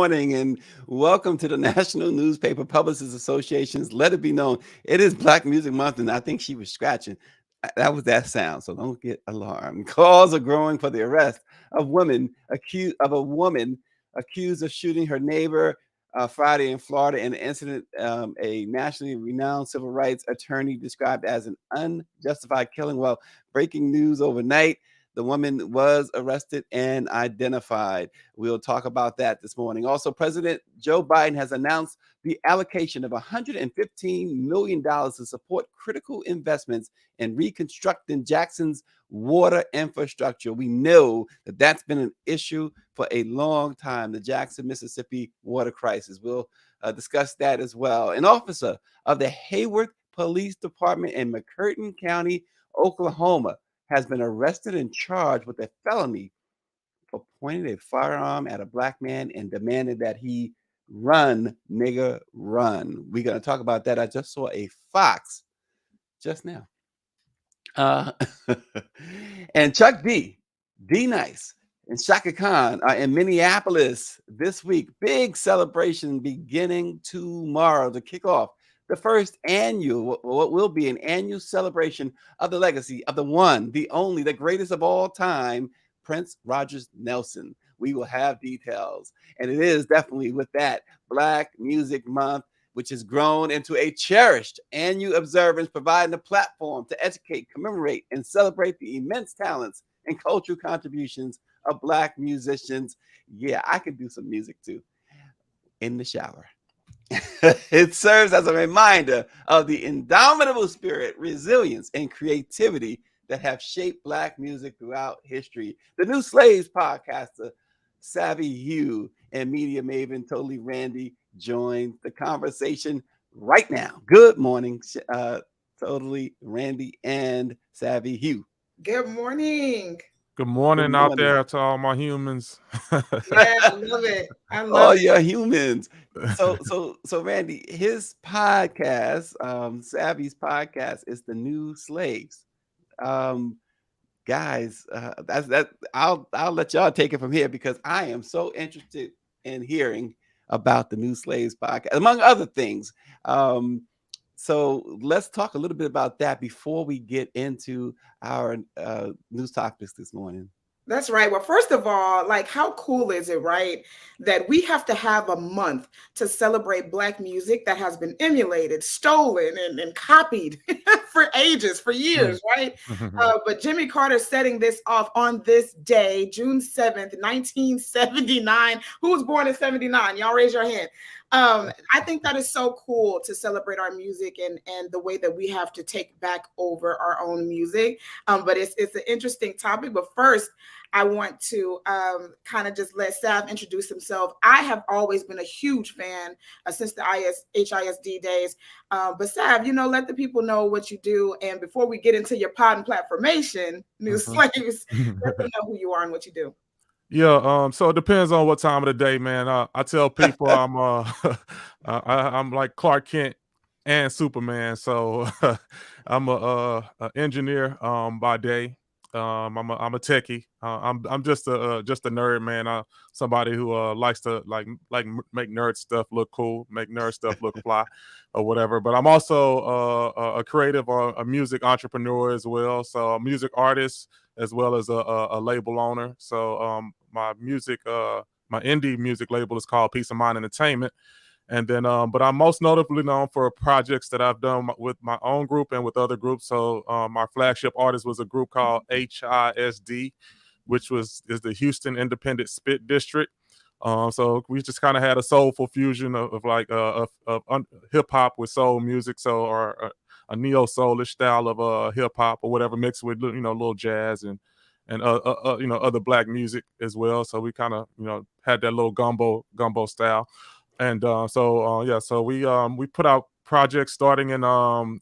morning, and welcome to the National Newspaper Publishers Association's Let It Be Known. It is Black Music Month, and I think she was scratching. That was that sound, so don't get alarmed. Calls are growing for the arrest of a woman accused of shooting her neighbor Friday in Florida in an incident a nationally renowned civil rights attorney described as an unjustified killing. Well, breaking news overnight. The woman was arrested and identified. We'll talk about that this morning. Also, President Joe Biden has announced the allocation of $115 million to support critical investments in reconstructing Jackson's water infrastructure. We know that that's been an issue for a long time, the Jackson, Mississippi water crisis. We'll discuss that as well. An officer of the Hayward Police Department in McCurtain County, Oklahoma, has been arrested and charged with a felony for pointing a firearm at a black man and demanded that he run, nigga, run. We're going to talk about that. I just saw a Fox just now. And Chuck D Nice, and Chaka Khan are in Minneapolis this week. Big celebration beginning tomorrow to kick off the first annual, what will be an annual celebration of the legacy of the one, the only, the greatest of all time, Prince Rogers Nelson. We will have details. And it is definitely with that Black Music Month, which has grown into a cherished annual observance, providing a platform to educate, commemorate, and celebrate the immense talents and cultural contributions of Black musicians. Yeah, I could do some music too in the shower. It serves as a reminder of the indomitable spirit, resilience, and creativity that have shaped Black music throughout history. The new Slaves Podcaster Savvi Hue and media maven TotallyRandie join the conversation right now. Good morning, TotallyRandie and Savvi Hue. Good morning. Good morning out there to all my humans. Yeah, I love it. I love it. Your humans. So Randy, his podcast, Savvy's podcast, is the new Slaves. Guys, that's that. I'll let y'all take it from here because I am so interested in hearing about the new Slaves podcast, among other things. So let's talk a little bit about that before we get into our news topics this morning. That's right. Well, first of all, like, how cool is it, right, that we have to have a month to celebrate Black music that has been emulated, stolen, and copied for ages, for years, right? But Jimmy Carter setting this off on this day, June 7th, 1979. Who was born in 79? Y'all raise your hand. I think that is so cool to celebrate our music and the way that we have to take back over our own music. But it's an interesting topic. But first, I want to kind of just let Sav introduce himself. I have always been a huge fan since the HISD days. But Sav, let the people know what you do. And before we get into your pod and platformation, New Slaves, let them know who you are and what you do. Yeah, so it depends on what time of the day, man. I tell people I'm like Clark Kent and Superman. So I'm a engineer by day. I'm a techie. I'm just a nerd, man. Somebody who likes to like make nerd stuff look cool, make nerd stuff look fly, or whatever. But I'm also a creative or a music entrepreneur as well. So a music artist as well as a label owner. So my music, my indie music label is called Peace of Mind Entertainment. And then, but I'm most notably known for projects that I've done with my own group and with other groups. So my flagship artist was a group called HISD, which is the Houston Independent Spit District. So we just kind of had a soulful fusion of hip hop with soul music, so or a neo soulish style of hip hop or whatever, mixed with a little jazz and other Black music as well. So we kind of had that little gumbo style. And so we put out project starting in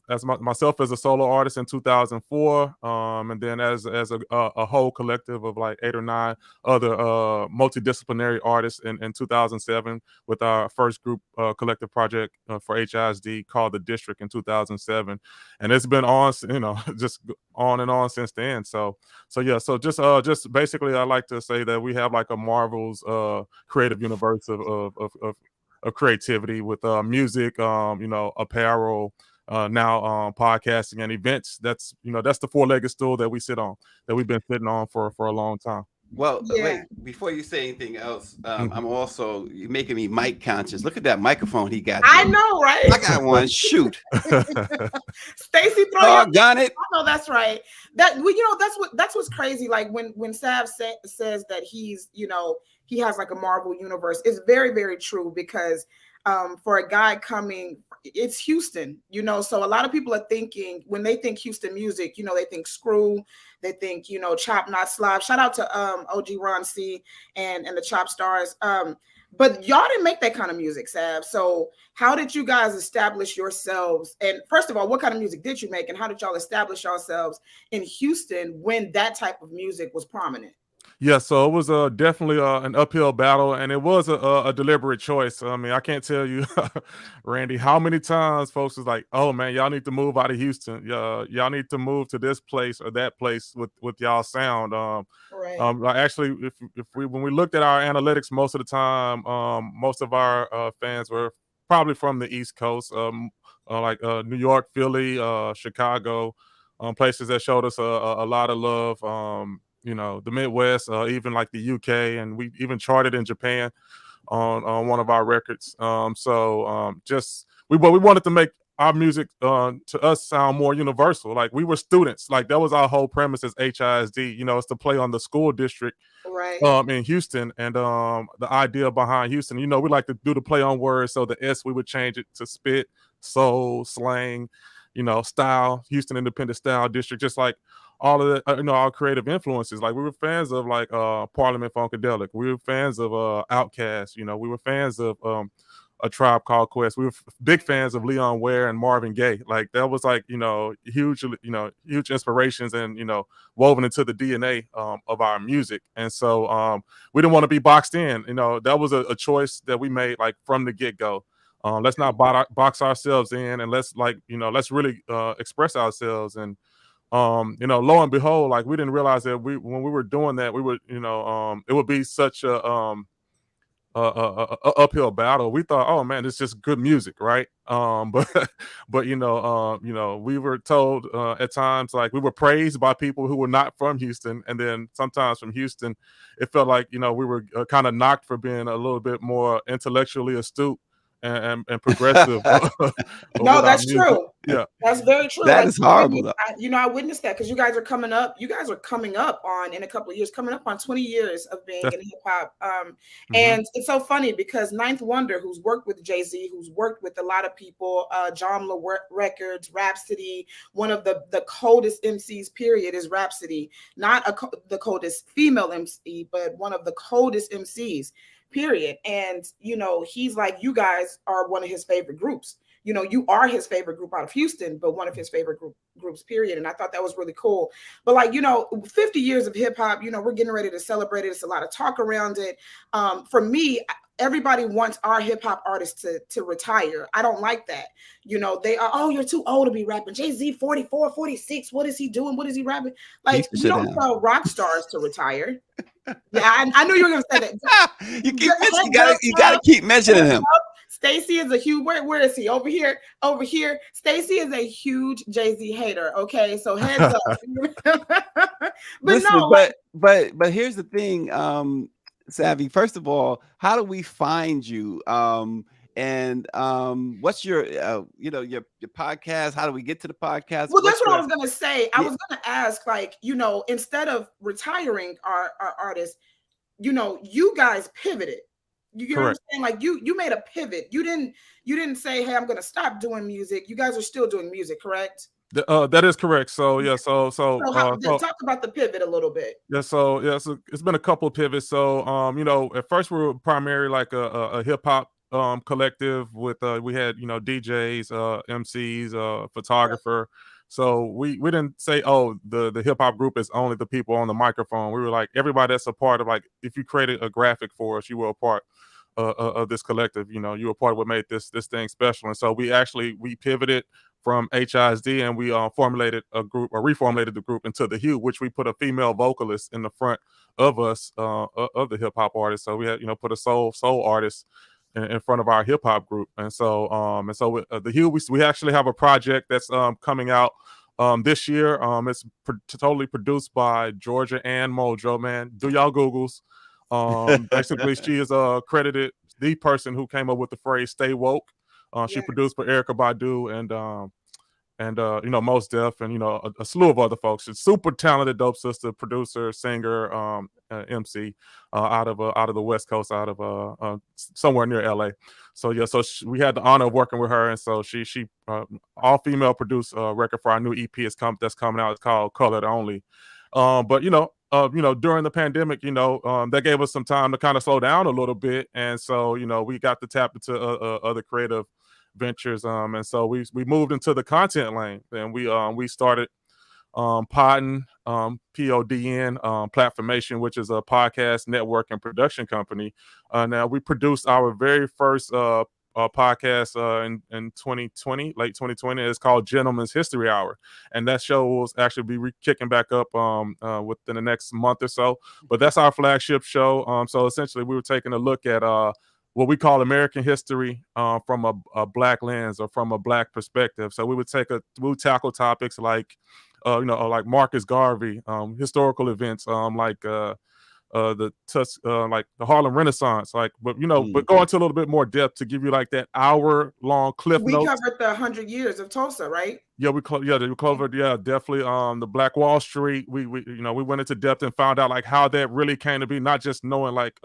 as myself as a solo artist in 2004, and then as a whole collective of like 8 or 9 other multidisciplinary artists in 2007 with our first group collective project for HISD called The District in 2007, and it's been on, just on and on since then. So yeah, so just basically, I like to say that we have like a Marvel's creative universe of creativity with music, apparel, now podcasting and events. That's the four-legged stool that we sit on, that we've been sitting on for a long time. Well, Yeah. wait, before you say anything else, I'm also, you're making me mic conscious. Look at that microphone he got there. I know, right? I got one. Shoot. Stacy, throw your got it. I know that's right. That's what's crazy. Like when Sav says that he's, he has like a Marvel universe, it's very, very true, because for a guy coming, it's Houston, so a lot of people are thinking, when they think Houston music, they think Screw, they think, Chop Not Slop. Shout out to OG Ron C and the Chop Stars. But y'all didn't make that kind of music, Sav. So how did you guys establish yourselves? And first of all, what kind of music did you make? And how did y'all establish yourselves in Houston when that type of music was prominent? Yeah, so it was definitely an uphill battle, and it was a deliberate choice. I mean, I can't tell you, Randy, how many times folks was like, "Oh man, y'all need to move out of Houston. Y'all need to move to this place or that place with y'all sound." Right. Actually, when we looked at our analytics, most of the time, most of our fans were probably from the East Coast, like New York, Philly, Chicago, places that showed us a lot of love. The Midwest, even like the UK, and we even charted in Japan on one of our records. Just we wanted to make our music to us sound more universal. Like, we were students. Like, that was our whole premise as HISD. It's to play on the school district, right, in Houston, and the idea behind Houston. We like to do the play on words. So the S, we would change it to spit, soul, slang, style, Houston Independent Style District, just like all of the, our creative influences. Like, we were fans of like Parliament Funkadelic. We were fans of Outkast. We were fans of A Tribe Called Quest. We were big fans of Leon Ware and Marvin Gaye. Like, that was like, huge inspirations, and, woven into the DNA of our music. And so we didn't want to be boxed in. That was a choice that we made, like, from the get-go. Let's not box ourselves in, and let's let's really express ourselves. And lo and behold, like, we didn't realize that when we were doing that, we would, it would be such a uphill battle. We thought, oh man, it's just good music, right? But we were told at times, like, we were praised by people who were not from Houston, and then sometimes from Houston, it felt like we were kind of knocked for being a little bit more intellectually astute and progressive. No, that's true. Yeah, that's very true. That is horrible. I witnessed that, because you guys are coming up. You guys are coming up on, in a couple of years, coming up on 20 years of being in hip hop. And it's so funny, because Ninth Wonder, who's worked with Jay-Z, who's worked with a lot of people, John Records, Rhapsody, one of the coldest MCs, period, is Rhapsody. Not the coldest female MC, but one of the coldest MCs, period. And he's like, you guys are one of his favorite groups. You are his favorite group out of Houston, but one of his favorite groups, period. And I thought that was really cool. But 50 years of hip hop, we're getting ready to celebrate it. It's a lot of talk around it. For me, everybody wants our hip hop artists to retire. I don't like that. They are, oh, you're too old to be rapping. Jay-Z, 44, 46. What is he doing? What is he rapping? Like, you don't tell rock stars to retire. Yeah, I knew you were going to say that. You gotta keep mentioning him. Stacy is a huge, where is he? Over here. Stacy is a huge Jay-Z hater. Okay, so heads up. but here's the thing, Savvy. First of all, how do we find you? And what's your your podcast? How do we get to the podcast? Well, that's what I was gonna say. I was gonna ask, instead of retiring our artists, you guys pivoted. You know what I'm saying? Like, you made a pivot. You didn't say, hey, I'm gonna stop doing music. You guys are still doing music, correct? That is correct. So yeah, so talk about the pivot a little bit. Yeah, so it's been a couple of pivots. So at first we were primarily like a hip hop collective with we had DJs, MCs, photographer. So we didn't say, oh, the hip hop group is only the people on the microphone. We were like, everybody that's a part of, like, if you created a graphic for us, you were a part of this collective. You were part of what made this thing special. And so we pivoted from HISD, and we formulated a group, or reformulated the group into the Hue, which we put a female vocalist in the front of us, of the hip hop artists. So we had put a soul artist in front of our hip hop group. And so with the Hue, we actually have a project that's coming out this year. It's totally produced by Georgia Ann Mojo. Man, do y'all Googles. Basically, she is credited the person who came up with the phrase "stay woke." She produced for Erykah Badu and Mos Def, and a slew of other folks. She's super talented, dope sister, producer, singer, MC, out of the West Coast, out of somewhere near LA. So we had the honor of working with her, and so she all female produced record for our new EP that's coming out. It's called Colored Only. But during the pandemic, that gave us some time to kind of slow down a little bit, and so we got to tap into other creative ventures, and so we moved into the content lane, and we started Podden, PODN, Platformation, which is a podcast network and production company. Now we produced our very first podcast in 2020, late 2020. It's called Gentleman's History Hour, and that show will actually be kicking back up within the next month or so. But that's our flagship show. So essentially, we were taking a look at what we call American history from a Black lens, or from a Black perspective. So we would tackle topics like like Marcus Garvey, historical events, like the Harlem Renaissance, but go into a little bit more depth to give you like that hour-long cliff notes. We covered the 100 years of Tulsa, right? Yeah, we covered definitely the Black Wall Street. We went into depth and found out like how that really came to be, not just knowing like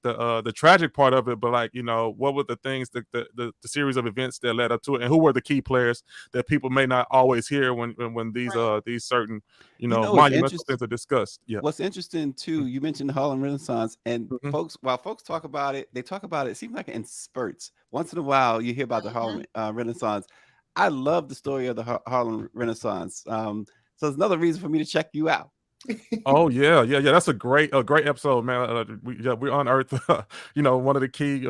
the tragic part of it, but like what were the things, the series of events that led up to it, and who were the key players that people may not always hear when these certain monumental things are discussed. Yeah. What's interesting too, you mentioned the Harlem Renaissance, and folks talk about it, it seems like in spurts. Once in a while you hear about the Harlem Renaissance. I love the story of the Harlem Renaissance. So it's another reason for me to check you out. Oh yeah. That's a great episode, man. We unearthed, one of the key,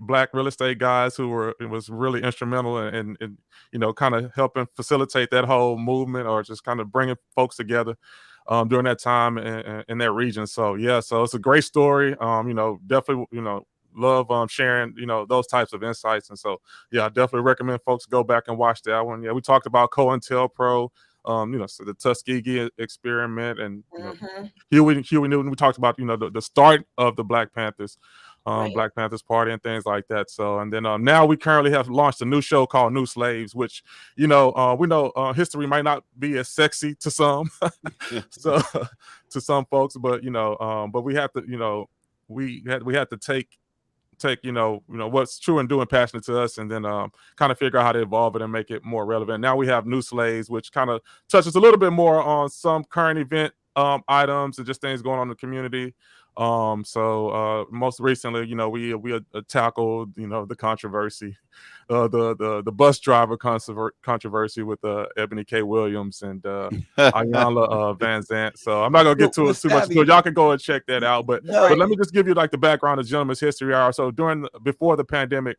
Black real estate guys who was really instrumental in kind of helping facilitate that whole movement, or just kind of bringing folks together during that time in that region. So yeah, so it's a great story. Definitely, love sharing those types of insights, and so yeah, I definitely recommend folks go back and watch that one. Yeah, we talked about COINTELPRO. So the Tuskegee experiment, and Huey Newton. We talked about the start of the Black Panthers, Black Panthers Party, and things like that. So, and then now we currently have launched a new show called New Slaves, which we know history might not be as sexy to some, so to some folks, but but we have to we had to take what's true and doing passionate to us, and then kind of figure out how to evolve it and make it more relevant. Now we have New Slaves, which kind of touches a little bit more on some current event items and just things going on in the community. So most recently, we tackled the controversy, the bus driver controversy with Ebony K. Williams and Ayanla Van Zant. So I'm not gonna get to it too much, so y'all can go and check that out. But let me just give you like the background of Gentleman's History Hour. So before the pandemic,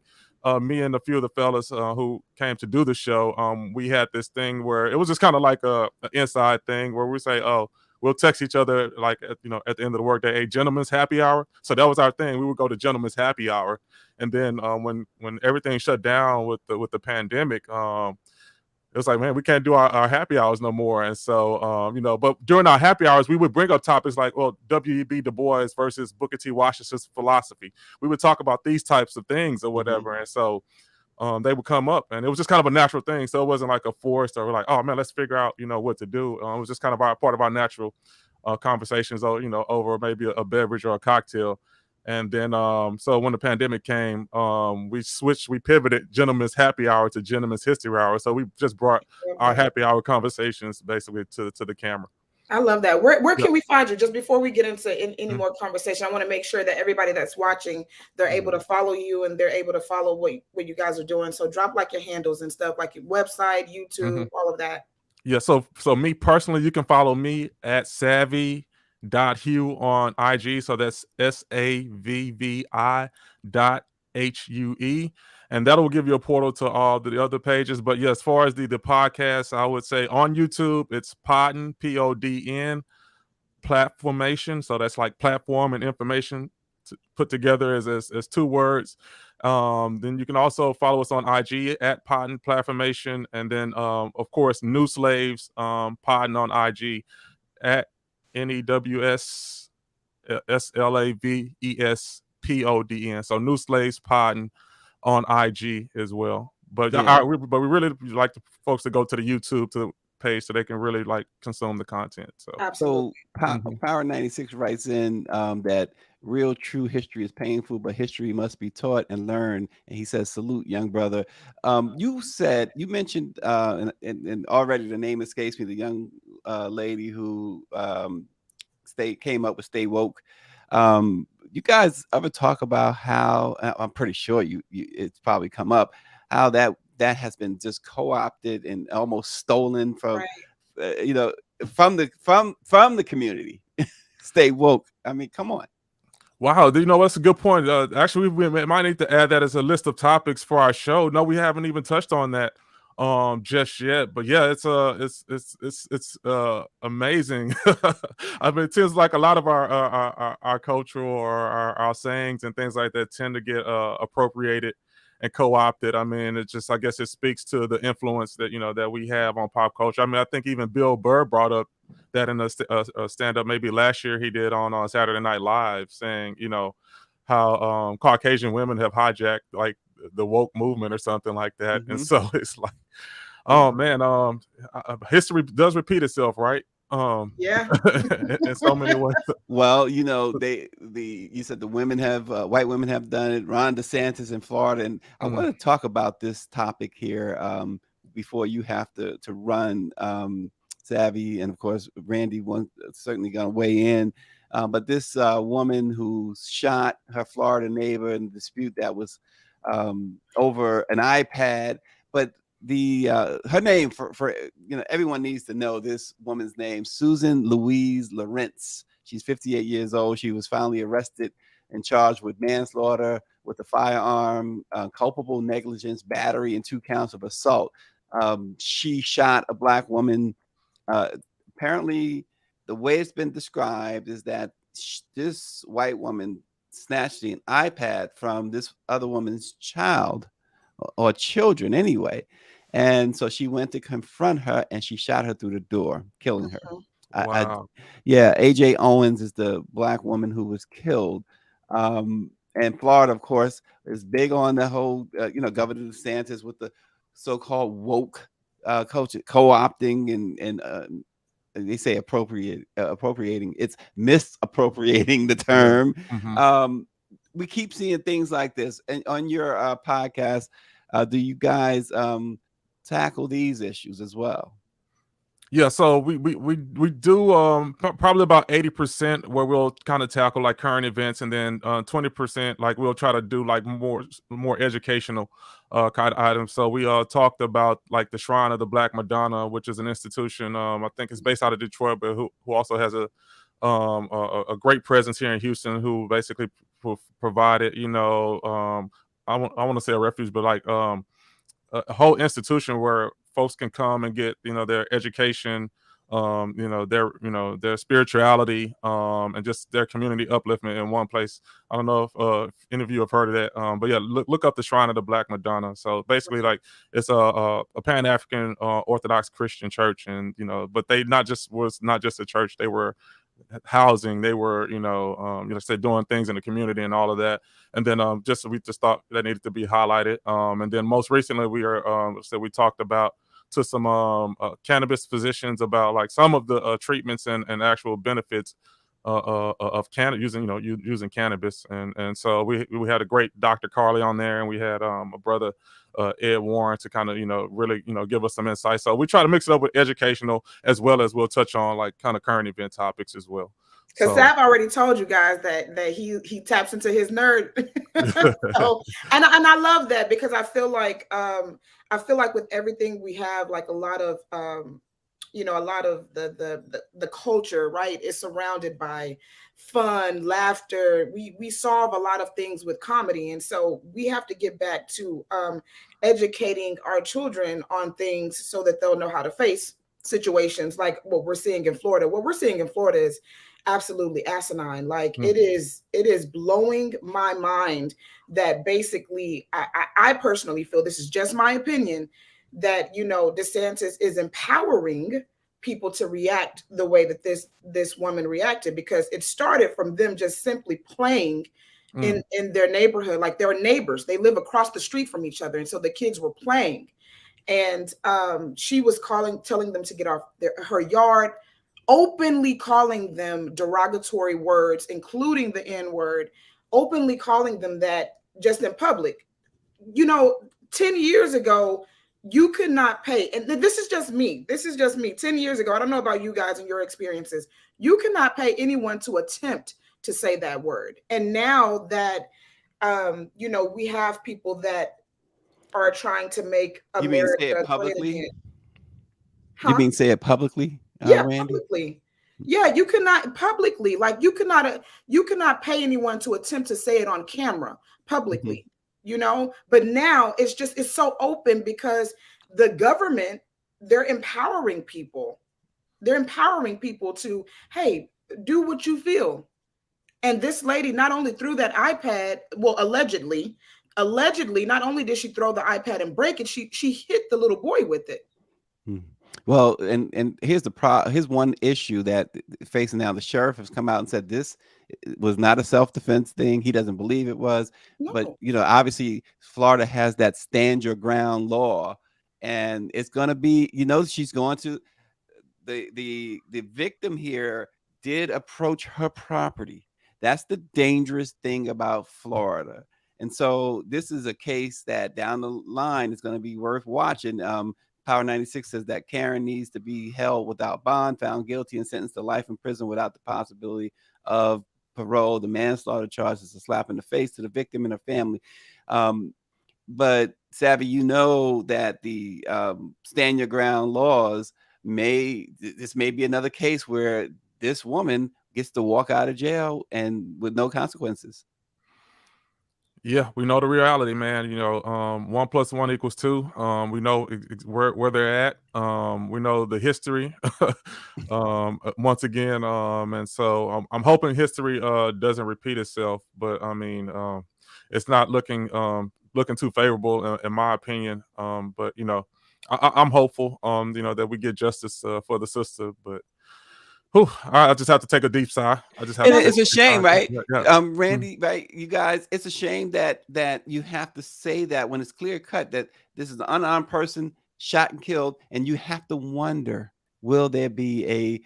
me and a few of the fellas who came to do the show, we had this thing where it was just kind of like an inside thing where we say, oh, we'll text each other like at the end of the workday, hey, gentlemen's happy hour. So that was our thing. We would go to gentlemen's happy hour, and then when everything shut down with the pandemic, it was like, man, we can't do our happy hours no more. And so but during our happy hours, we would bring up topics like, well, W.E.B. Du Bois versus Booker T. Washington's philosophy. We would talk about these types of things or whatever, and so they would come up, and it was just kind of a natural thing. So it wasn't like a forced or like, oh man, let's figure out what to do. It was just kind of part of our natural conversations, over maybe a beverage or a cocktail. And then so when the pandemic came, we pivoted Gentleman's Happy Hour to Gentleman's History Hour. So we just brought our happy hour conversations basically to the camera. I love that. Where can we find you? Just before we get into any more Mm-hmm. conversation, I want to make sure that everybody that's watching, they're able to follow you and they're able to follow what you guys are doing. So drop like your handles and stuff, like your website, YouTube, all of that. Yeah, so me personally, you can follow me at savvy.hue on IG. So that's SAVVI.HUE. And that'll give you a portal to all the other pages. But yeah, as far as the podcast, I would say on YouTube, it's Podden, PODN, platformation. So that's like platform and information put together as two words. Then you can also follow us on IG at Podden Platformation, and then of course New Slaves Podden on IG at NEWSSLAVESPODN. So New Slaves Podden on IG as well. But we really like the folks to go to the YouTube page so they can really like consume the content. So absolutely. Power 96 writes in that real true history is painful, but history must be taught and learned. And he says, salute, young brother. You mentioned and already the name escapes me, the young lady who came up with Stay Woke. You guys ever talk about how, I'm pretty sure it's probably come up, how that has been just co-opted and almost stolen from from the community. Stay woke. I mean, come on. Wow, that's a good point. Actually, we might need to add that as a list of topics for our show. No, we haven't even touched on that just yet. But yeah, it's amazing. I mean, it seems like a lot of our cultural or our sayings and things like that tend to get appropriated and co-opted. I mean, I guess it speaks to the influence that that we have on pop culture. I mean, I think even Bill Burr brought up that in a stand-up maybe last year he did on Saturday Night Live, saying how Caucasian women have hijacked like the woke movement or something like that. And so it's like, oh man, history does repeat itself, right? Yeah. In so many ways. Well, you said the women have white women have done it. Ron DeSantis in Florida, and I want to talk about this topic here before you have to run, Savvy, and of course Randy certainly going to weigh in. But this woman who shot her Florida neighbor in a dispute that was over an iPad, but her name for everyone needs to know this woman's name, Susan Louise Lawrence. She's 58 years old. She was finally arrested and charged with manslaughter with a firearm, culpable negligence, battery, and 2 counts of assault. She shot a black woman. Apparently, the way it's been described is that this white woman snatched an iPad from this other woman's child or children anyway. And so she went to confront her and she shot her through the door, killing her. Wow. AJ Owens is the black woman who was killed. And Florida, of course, is big on the whole, Governor DeSantis with the so-called woke culture, co-opting and they say appropriating. It's misappropriating the term. We keep seeing things like this. And on your podcast, do you guys tackle these issues as well? Yeah, so we do probably about 80% where we'll kind of tackle like current events, and then 20% like we'll try to do like more educational kind of items. So we talked about like the Shrine of the Black Madonna, which is an institution I think it's based out of Detroit, but who also has a great presence here in Houston, who basically provided I want to say a refuge, but like a whole institution where folks can come and get their education, their spirituality, and just their community upliftment in one place. I don't know if any of you have heard of that, but yeah, look up the Shrine of the Black Madonna. So basically, like it's a Pan-African Orthodox Christian church, and but they was not just a church; they were housing, they were doing things in the community and all of that. And then we just thought that needed to be highlighted. And then most recently we talked about to some cannabis physicians about like some of the treatments and actual benefits of cannabis, using cannabis, and so we had a great Dr. Carly on there, and we had a brother Ed Warren to kind of really give us some insight. So we try to mix it up with educational as well as we'll touch on like kind of current event topics as well. Because Sav already told you guys that he taps into his nerd. So, and I love that, because I feel like with everything we have, like a lot of the culture, right, is surrounded by fun, laughter. We solve a lot of things with comedy, and so we have to get back to educating our children on things so that they'll know how to face situations like what we're seeing in Florida. What we're seeing in Florida is absolutely asinine. Like it is blowing my mind that basically I personally feel, this is just my opinion, that DeSantis is empowering people to react the way that this woman reacted, because it started from them just simply playing in their neighborhood. Like they're neighbors, they live across the street from each other, and so the kids were playing, and she was telling them to get off her yard, openly calling them derogatory words, including the N-word, openly calling them that just in public. 10 years ago, you could not pay, and this is just me. 10 years ago, I don't know about you guys and your experiences, you could not pay anyone to attempt to say that word. And now that, we have people that are trying to make America say it publicly? publicly? Huh? You mean say it publicly? Yeah, Randie? publicly. Yeah, you cannot publicly, like you cannot pay anyone to attempt to say it on camera publicly, but now it's so open, because the government, they're empowering people to, hey, do what you feel. And this lady not only threw that iPad, well, allegedly, not only did she throw the iPad and break it, she hit the little boy with it. Well, and here's here's one issue that facing now. The sheriff has come out and said this was not a self-defense thing. He doesn't believe it was. No. But obviously Florida has that stand your ground law, and it's going to be, she's going to the victim here did approach her property. That's the dangerous thing about Florida. And so this is a case that down the line is going to be worth watching. Power 96 says that Karen needs to be held without bond, found guilty, and sentenced to life in prison without the possibility of parole. The manslaughter charge is a slap in the face to the victim and her family. But Savvi, that the stand your ground laws this may be another case where this woman gets to walk out of jail and with no consequences. Yeah, we know the reality, man. 1 + 1 = 2. We know where they're at. We know the history. Once again, and so I'm hoping history doesn't repeat itself. But I mean, it's not looking too favorable in my opinion. But I'm hopeful. That we get justice for the sister. But I just have to take a deep sigh. It's a shame, right? Yeah. Randie, right? You guys, it's a shame that you have to say that when it's clear cut that this is an unarmed person shot and killed, and you have to wonder, will there be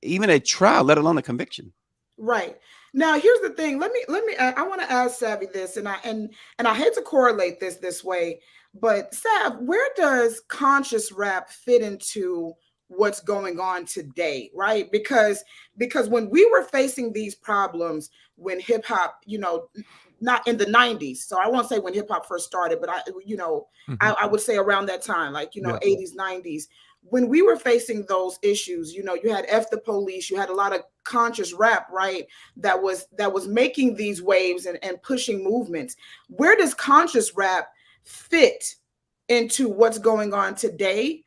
even a trial, let alone a conviction? Right. Now, here's the thing. Let me. I want to ask Savvi this, and I hate to correlate this way, but Sav, where does conscious rap fit into what's going on today, right? Because when we were facing these problems, when hip hop, not in the 90s, so I won't say when hip hop first started, but I would say around that time, like 80s, 90s, when we were facing those issues, you had F the Police, you had a lot of conscious rap, right? That was making these waves and pushing movements. Where does conscious rap fit into what's going on today?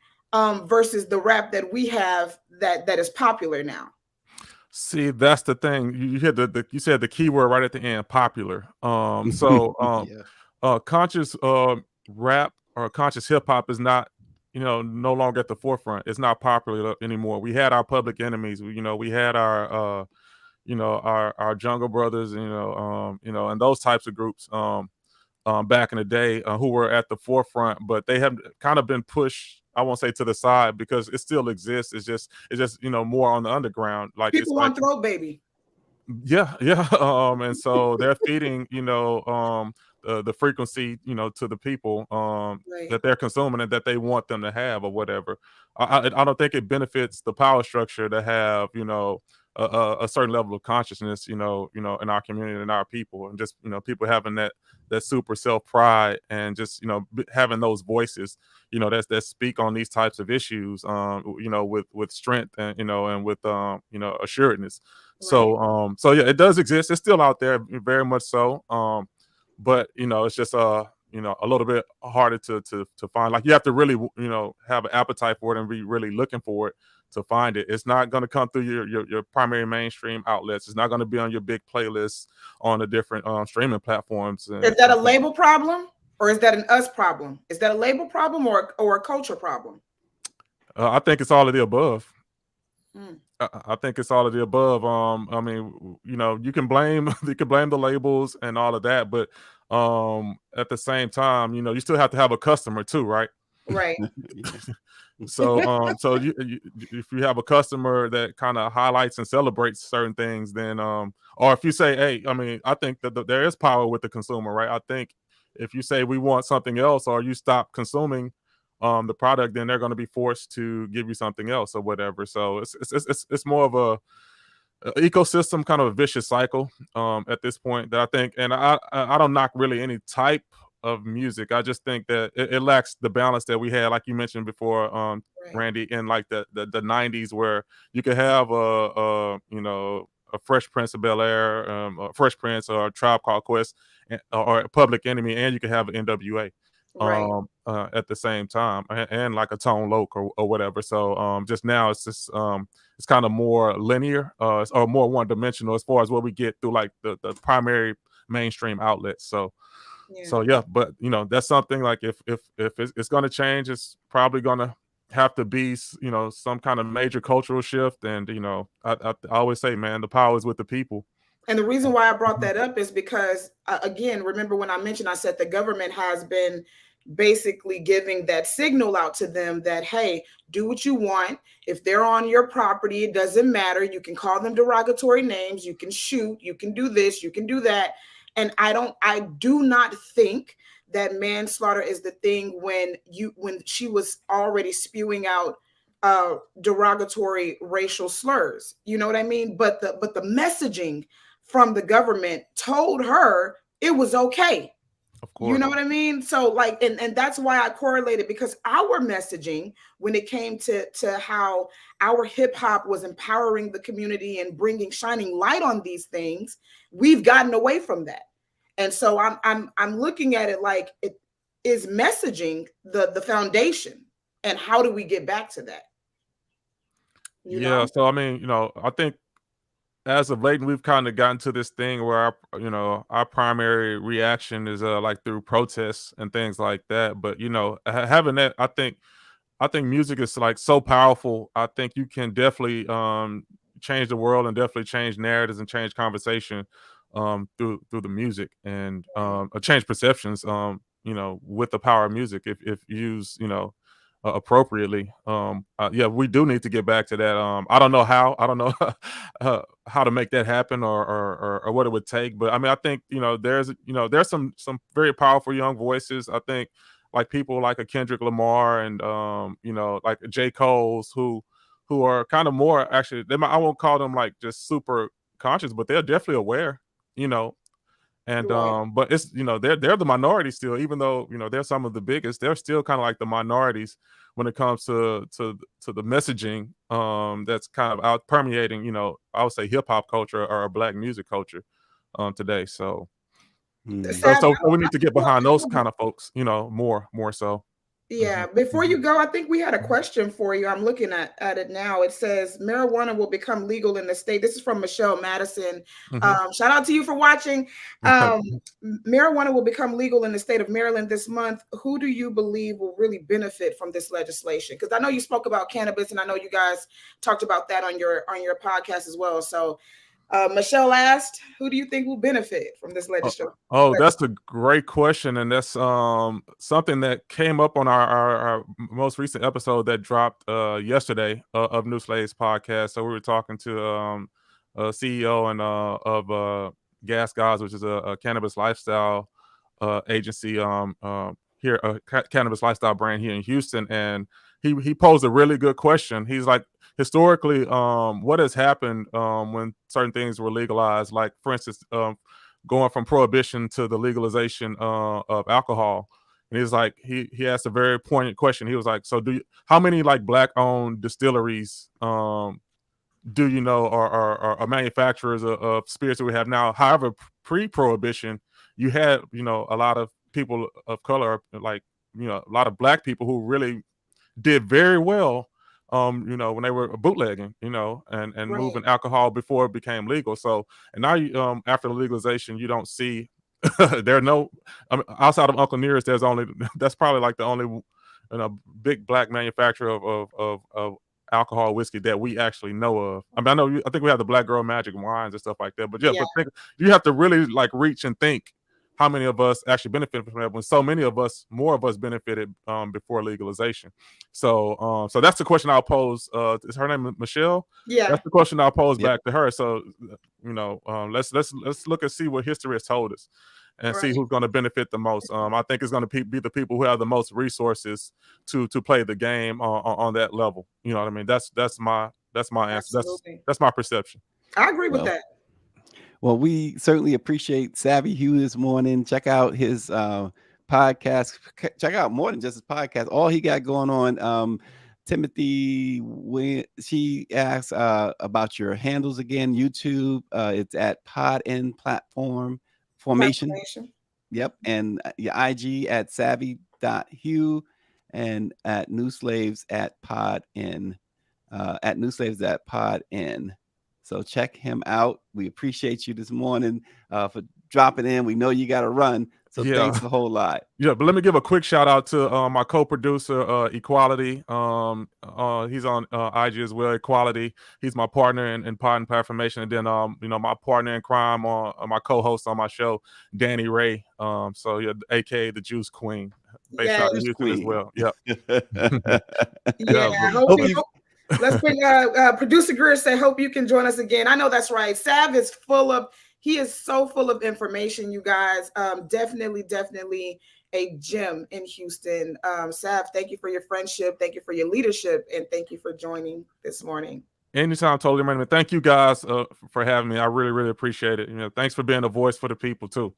Versus the rap that we have that is popular now. See, that's the thing. You hit you said the key word right at the end, popular. Conscious rap or conscious hip hop is not, no longer at the forefront. It's not popular anymore. We had our Public Enemies. We had our our Jungle Brothers. And those types of groups. Back in the day, who were at the forefront, but they have kind of been pushed, I won't say to the side, because it still exists. It's just more on the underground. Like people want Throat Baby. Yeah, yeah. And so they're feeding, the frequency, to the people Right. that they're consuming and that they want them to have or whatever. I don't think it benefits the power structure to have, a certain level of consciousness, in our community and our people, and just people having that super self pride and just having those voices, that speak on these types of issues, with strength and and with assuredness. Right. So yeah, it does exist. It's still out there, very much so. But it's just a little bit harder to find. Like you have to really have an appetite for it and be really looking for it to find it. It's not going to come through your primary mainstream outlets. It's not going to be on your big playlists on the different streaming platforms. Is that a label problem or is that an us problem? Is that a label problem or a culture problem? I think it's all of the above. Mm. I think it's all of the above. I mean, you can blame the labels and all of that, but at the same time, you still have to have a customer too, right? Right. So if you have a customer that kind of highlights and celebrates certain things, then or if you say, hey, I mean, I think that there is power with the consumer, right? I think if you say we want something else, or you stop consuming the product, then they're going to be forced to give you something else or whatever. So it's more of a ecosystem, kind of a vicious cycle at this point, that I think. And I don't knock really any type of music. I just think that it lacks the balance that we had, like you mentioned before, Right. Randy, in like the 90s, where you could have a Fresh Prince of Bel Air, a Fresh Prince, or a Tribe Called Quest, or a Public Enemy, and you could have an NWA Right. at the same time, and like a Tone Loc or whatever. So just now it's just it's kind of more linear, or more one dimensional as far as what we get through like the primary mainstream outlets. So yeah, but that's something like if it's going to change, it's probably going to have to be some kind of major cultural shift. And I always say, man, the power is with the people. And the reason why I brought that up is because, again, remember when I mentioned, I said the government has been basically giving that signal out to them that, hey, do what you want. If they're on your property, it doesn't matter. You can call them derogatory names. You can shoot. You can do this. You can do that. And I do not think that manslaughter is the thing when she was already spewing out derogatory racial slurs. You know what I mean? But the messaging from the government told her it was okay. Of course. You know what I mean? So like, and that's why I correlated, because our messaging when it came to how our hip hop was empowering the community and shining light on these things, we've gotten away from that. And so I'm looking at it like, it is messaging the foundation, and how do we get back to that? You know? So I mean, I think as of late, we've kind of gotten to this thing where our primary reaction is like through protests and things like that. But having that, I think music is like so powerful. I think you can definitely change the world, and definitely change narratives and change conversation through the music, and change perceptions. With the power of music, if used, appropriately. Yeah, we do need to get back to that. I don't know how. I don't know how to make that happen, or what it would take. But I mean, I think there's some very powerful young voices. I think like people like a Kendrick Lamar, and like J. Cole's, who are kind of more, actually, I won't call them like just super conscious, but they're definitely aware. And but it's they're the minority still, even though they're some of the biggest. They're still kind of like the minorities when it comes to the messaging that's kind of out permeating, I would say, hip hop culture or Black music culture today. So so we need to get behind those kind of folks, more so. Yeah. Before you go, I think we had a question for you. I'm looking at it now. It says marijuana will become legal in the state. This is from Michelle Madison. Shout out to you for watching. Marijuana will become legal in the state of Maryland this month. Who do you believe will really benefit from this legislation? Because I know you spoke about cannabis, and I know you guys talked about that on your podcast as well. So Michelle asked, who do you think will benefit from this legislation? Oh, that's a great question. And that's something that came up on our most recent episode that dropped yesterday of New Slaves Podcast. So we were talking to CEO and of Gas Guys, which is a cannabis lifestyle agency here, a cannabis lifestyle brand here in Houston. And he posed a really good question. He's like, historically, what has happened when certain things were legalized, like, for instance, going from prohibition to the legalization of alcohol. And he's like, he asked a very poignant question. He was like, so how many like Black-owned distilleries do you know are manufacturers of spirits that we have now? However, pre-prohibition, you had, a lot of people of color, like, a lot of Black people who really did very well, when they were bootlegging, and Right. moving alcohol before it became legal. So, and now after the legalization, you don't see there are no, outside of Uncle Nearest, that's probably like the only big Black manufacturer of alcohol whiskey that we actually know of. I mean, I think we have the Black Girl Magic wines and stuff like that, but Yeah. but you have to really like reach and think how many of us actually benefit from that when so many of us, more of us benefited before legalization. So that's the question I'll pose. Is her name Michelle? Yeah. That's the question I'll pose Yep. back to her. So, let's look and see what history has told us and see Right. who's going to benefit the most. I think it's going to be the people who have the most resources to play the game on that level. You know what I mean? That's my answer. Absolutely. That's my perception. I agree with Well, that. Well, we certainly appreciate Savvi Hue this morning. Check out his podcast. Check out more than just his podcast. All he got going on. Timothy, when she asks about your handles again, YouTube. It's at Pod in Platform Formation. Yep. And your IG at savvy.hue and at New Slaves at Pod in Pod in. So check him out. We appreciate you this morning for dropping in. We know you got to run. So thanks a whole lot. Yeah, but let me give a quick shout out to my co-producer, Equality. He's on IG as well, Equality. He's my partner in Pod and Platformation. And then, my partner in crime, my co-host on my show, Danny Ray. So, yeah, AKA the Juice Queen. Based out of Houston as well. Yep. Yeah, let's bring producer Greer say, hope you can join us again. I know that's right. Sav is he is so full of information, you guys. Definitely a gem in Houston. Sav, thank you for your friendship. Thank you for your leadership. And thank you for joining this morning. Anytime, TotallyRandie. Thank you guys for having me. I really, really appreciate it. Thanks for being a voice for the people too.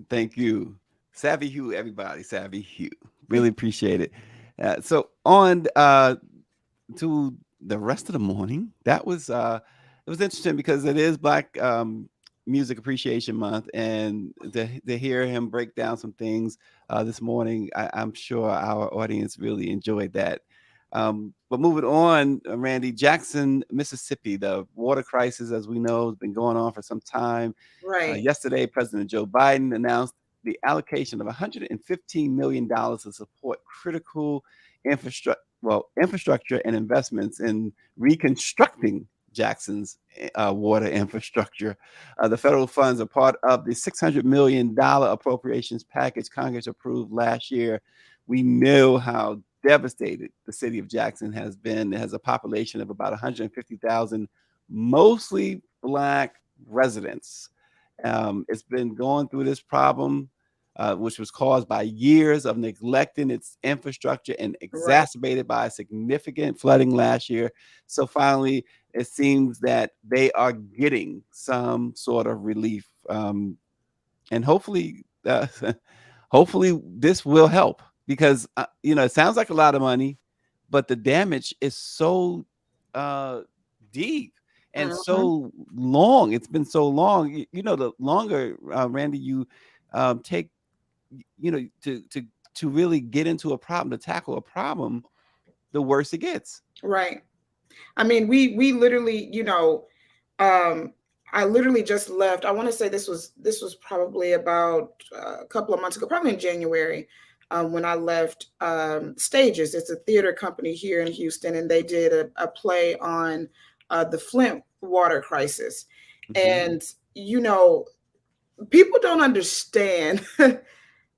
Thank you. Savvi Hue, everybody. Savvi Hue. Really appreciate it. So on to the rest of the morning. That was it was interesting because it is Black Music Appreciation Month, and to hear him break down some things this morning, I'm sure our audience really enjoyed that. But moving on, Randy, Jackson, Mississippi, the water crisis, as we know, has been going on for some time. Right. Yesterday, President Joe Biden announced the allocation of $115 million to support critical infrastructure and investments in reconstructing Jackson's water infrastructure. The federal funds are part of the $600 million appropriations package Congress approved last year. We know how devastated the city of Jackson has been. It has a population of about 150,000, mostly Black residents. It's been going through this problem, which was caused by years of neglecting its infrastructure and exacerbated by significant flooding last year. So finally, it seems that they are getting some sort of relief. And hopefully this will help because, it sounds like a lot of money, but the damage is so deep and so long. It's been so long. The longer, Randy, you take, to really get into a problem, to tackle a problem, the worse it gets. Right. I mean, we literally, I literally just left. I want to say this was probably about a couple of months ago, probably in January, when I left Stages. It's a theater company here in Houston, and they did a play on the Flint water crisis. And, people don't understand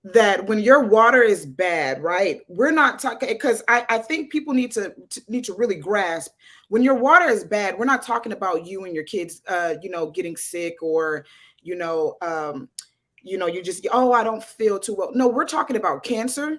that when your water is bad, right? We're not talking, because I think people need to really grasp, when your water is bad, we're not talking about you and your kids getting sick, or you just, oh, I don't feel too well. No, we're talking about cancer.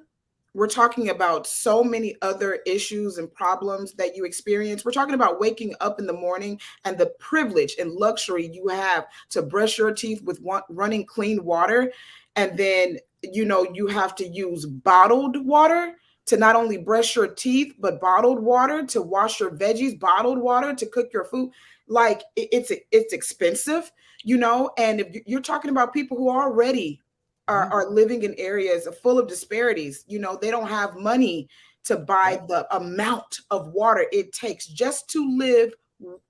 We're talking about so many other issues and problems that you experience. We're talking about waking up in the morning and the privilege and luxury you have to brush your teeth with running clean water. And then, you have to use bottled water to not only brush your teeth, but bottled water to wash your veggies, bottled water to cook your food. Like it's expensive, and if you're talking about people who already are living in areas full of disparities, they don't have money to buy the amount of water it takes just to live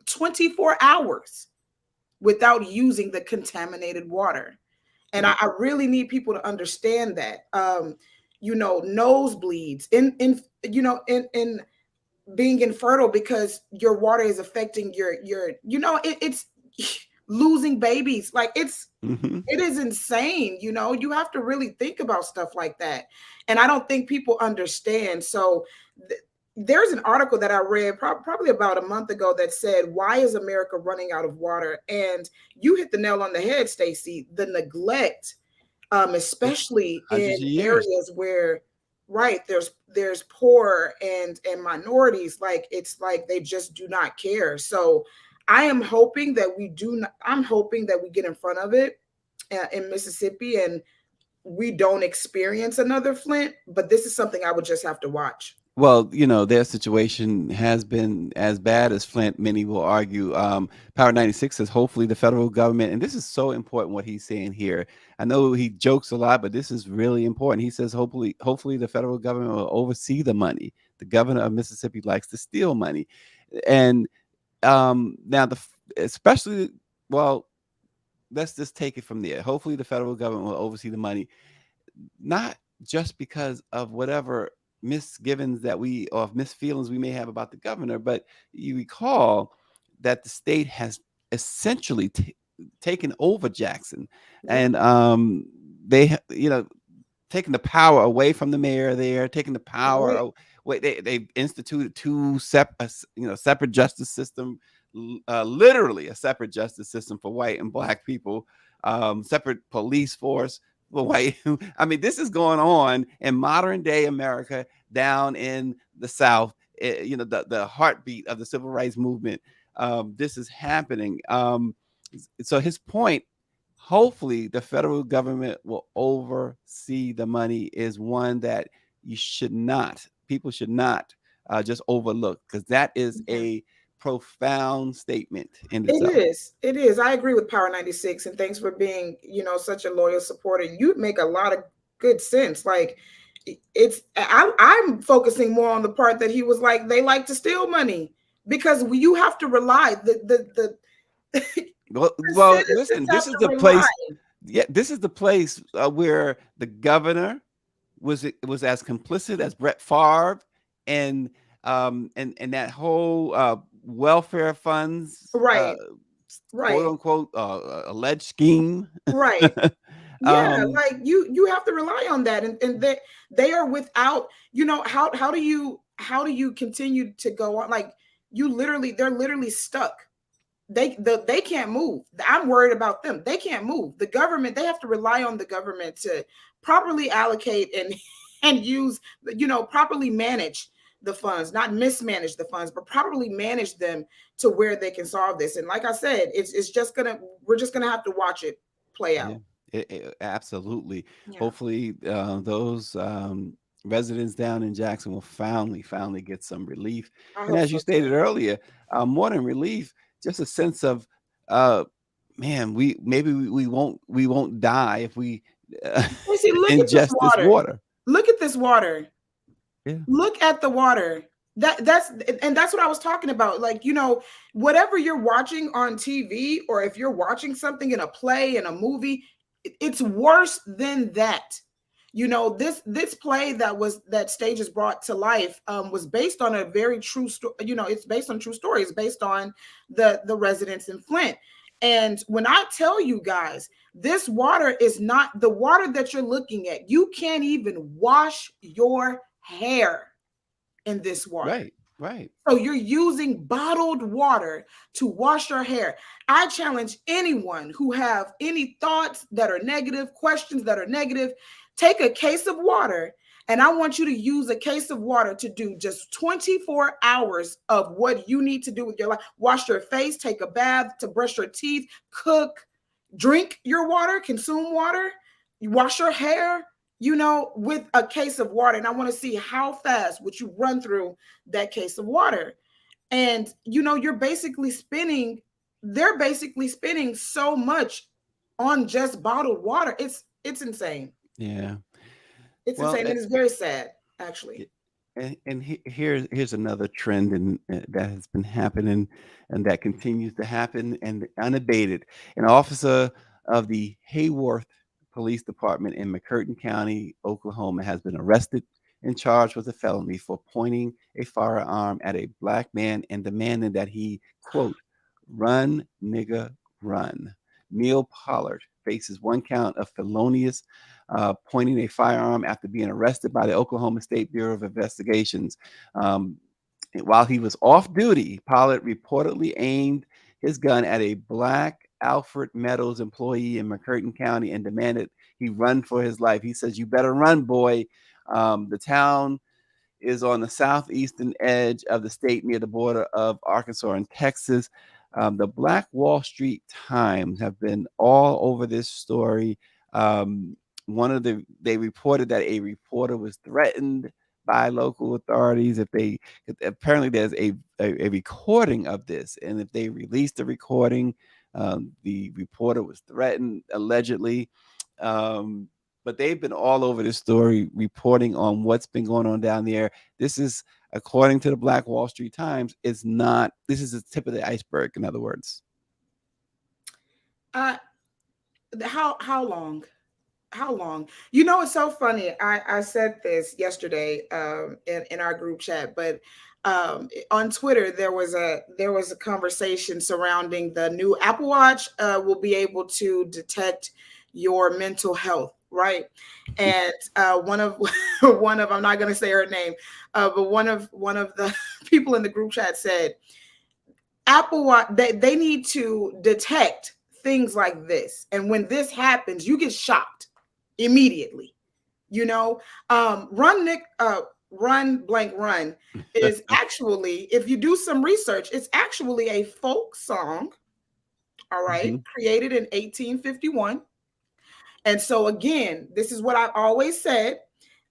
24 hours without using the contaminated water. And I really need people to understand that. Nosebleeds in being infertile because your water is affecting it's losing babies. Like it is insane. You have to really think about stuff like that. And I don't think people understand. So there's an article that I read probably about a month ago that said, why is America running out of water? And you hit the nail on the head, Stacey. The neglect, especially in areas where, there's poor and minorities, like it's like they just do not care. So I'm hoping that we get in front of it in Mississippi and we don't experience another Flint, but this is something I would just have to watch. Well, their situation has been as bad as Flint, many will argue. Power 96 says, hopefully the federal government, and this is so important what he's saying here. I know he jokes a lot, but this is really important. He says, hopefully the federal government will oversee the money. The governor of Mississippi likes to steal money. And now especially, well, let's just take it from there. Hopefully the federal government will oversee the money, not just because of whatever misgivings or misfeelings we may have about the governor, but you recall that the state has essentially taken over Jackson, and they taken the power away from the mayor there, taking the power away. They instituted two separate justice system, literally a separate justice system for white and black people, separate police force. White. I mean, this is going on in modern day America down in the South, the heartbeat of the civil rights movement. This is happening. So his point, hopefully the federal government will oversee the money, is one that people should not just overlook, because that is a profound statement in itself. It is. I agree with Power 96, and thanks for being, such a loyal supporter. You make a lot of good sense. Like I'm focusing more on the part that he was like, they like to steal money, because you have to rely well, listen, this is the place. Yeah, this is the place where the governor was as complicit as Brett Favre and that whole welfare funds, quote unquote, alleged scheme. Right. Yeah, like you have to rely on that, and they are without. How do you continue to go on? Like they're literally stuck. They can't move. I'm worried about them. They can't move. The government, they have to rely on the government to properly allocate and use, properly manage the funds, not mismanage the funds, but properly manage them to where they can solve this. And like I said, we're just gonna have to watch it play out. Absolutely. Yeah. Hopefully those residents down in Jackson will finally get some relief. And as you stated earlier, more than relief, just a sense of man, we won't die if we ingest this water. Look at this water. Yeah. Look at the water. That's what I was talking about. Like, whatever you're watching on TV, or if you're watching something in a play, in a movie, it's worse than that. This play that Stage has brought to life was based on a very true story. It's based on true stories, based on the residents in Flint. And when I tell you guys, this water is not the water that you're looking at. You can't even wash your hair in this water. Right, right. So you're using bottled water to wash your hair. I challenge anyone who have any thoughts that are negative, questions that are negative, take a case of water, and I want you to use a case of water to do just 24 hours of what you need to do with your life. Wash your face, take a bath, to brush your teeth, cook, drink your water, consume water, you wash your hair, with a case of water. And I want to see how fast would you run through that case of water. And, they're basically spending so much on just bottled water. It's insane. Yeah. It's insane. And it's very sad, actually. And here's another trend that has been happening and that continues to happen and unabated. An officer of the Hayworth Police Department in McCurtain County, Oklahoma, has been arrested and charged with a felony for pointing a firearm at a black man and demanding that he, quote, "run, nigga, run." Neil Pollard faces one count of felonious pointing a firearm after being arrested by the Oklahoma State Bureau of Investigations. While he was off duty, Pollard reportedly aimed his gun at a black Alfred Meadows employee in McCurtain County and demanded he run for his life. He says, "You better run, boy." The town is on the southeastern edge of the state near the border of Arkansas and Texas. The Black Wall Street Times have been all over this story. They reported that a reporter was threatened by local authorities apparently there's a recording of this, and if they released the recording, the reporter was threatened allegedly. But they've been all over this story, reporting on what's been going on down there. This is, according to the Black Wall Street Times, this is the tip of the iceberg, in other words. How long? How long? It's so funny. I said this yesterday in our group chat, but on Twitter there was a conversation surrounding the new Apple Watch will be able to detect your mental health, right? And one of I'm not going to say her name, but one of the people in the group chat said Apple Watch, they need to detect things like this, and when this happens, you get shocked immediately. Run blank run is actually, if you do some research, it's actually a folk song, all right, created in 1851. And so again, this is what I've always said,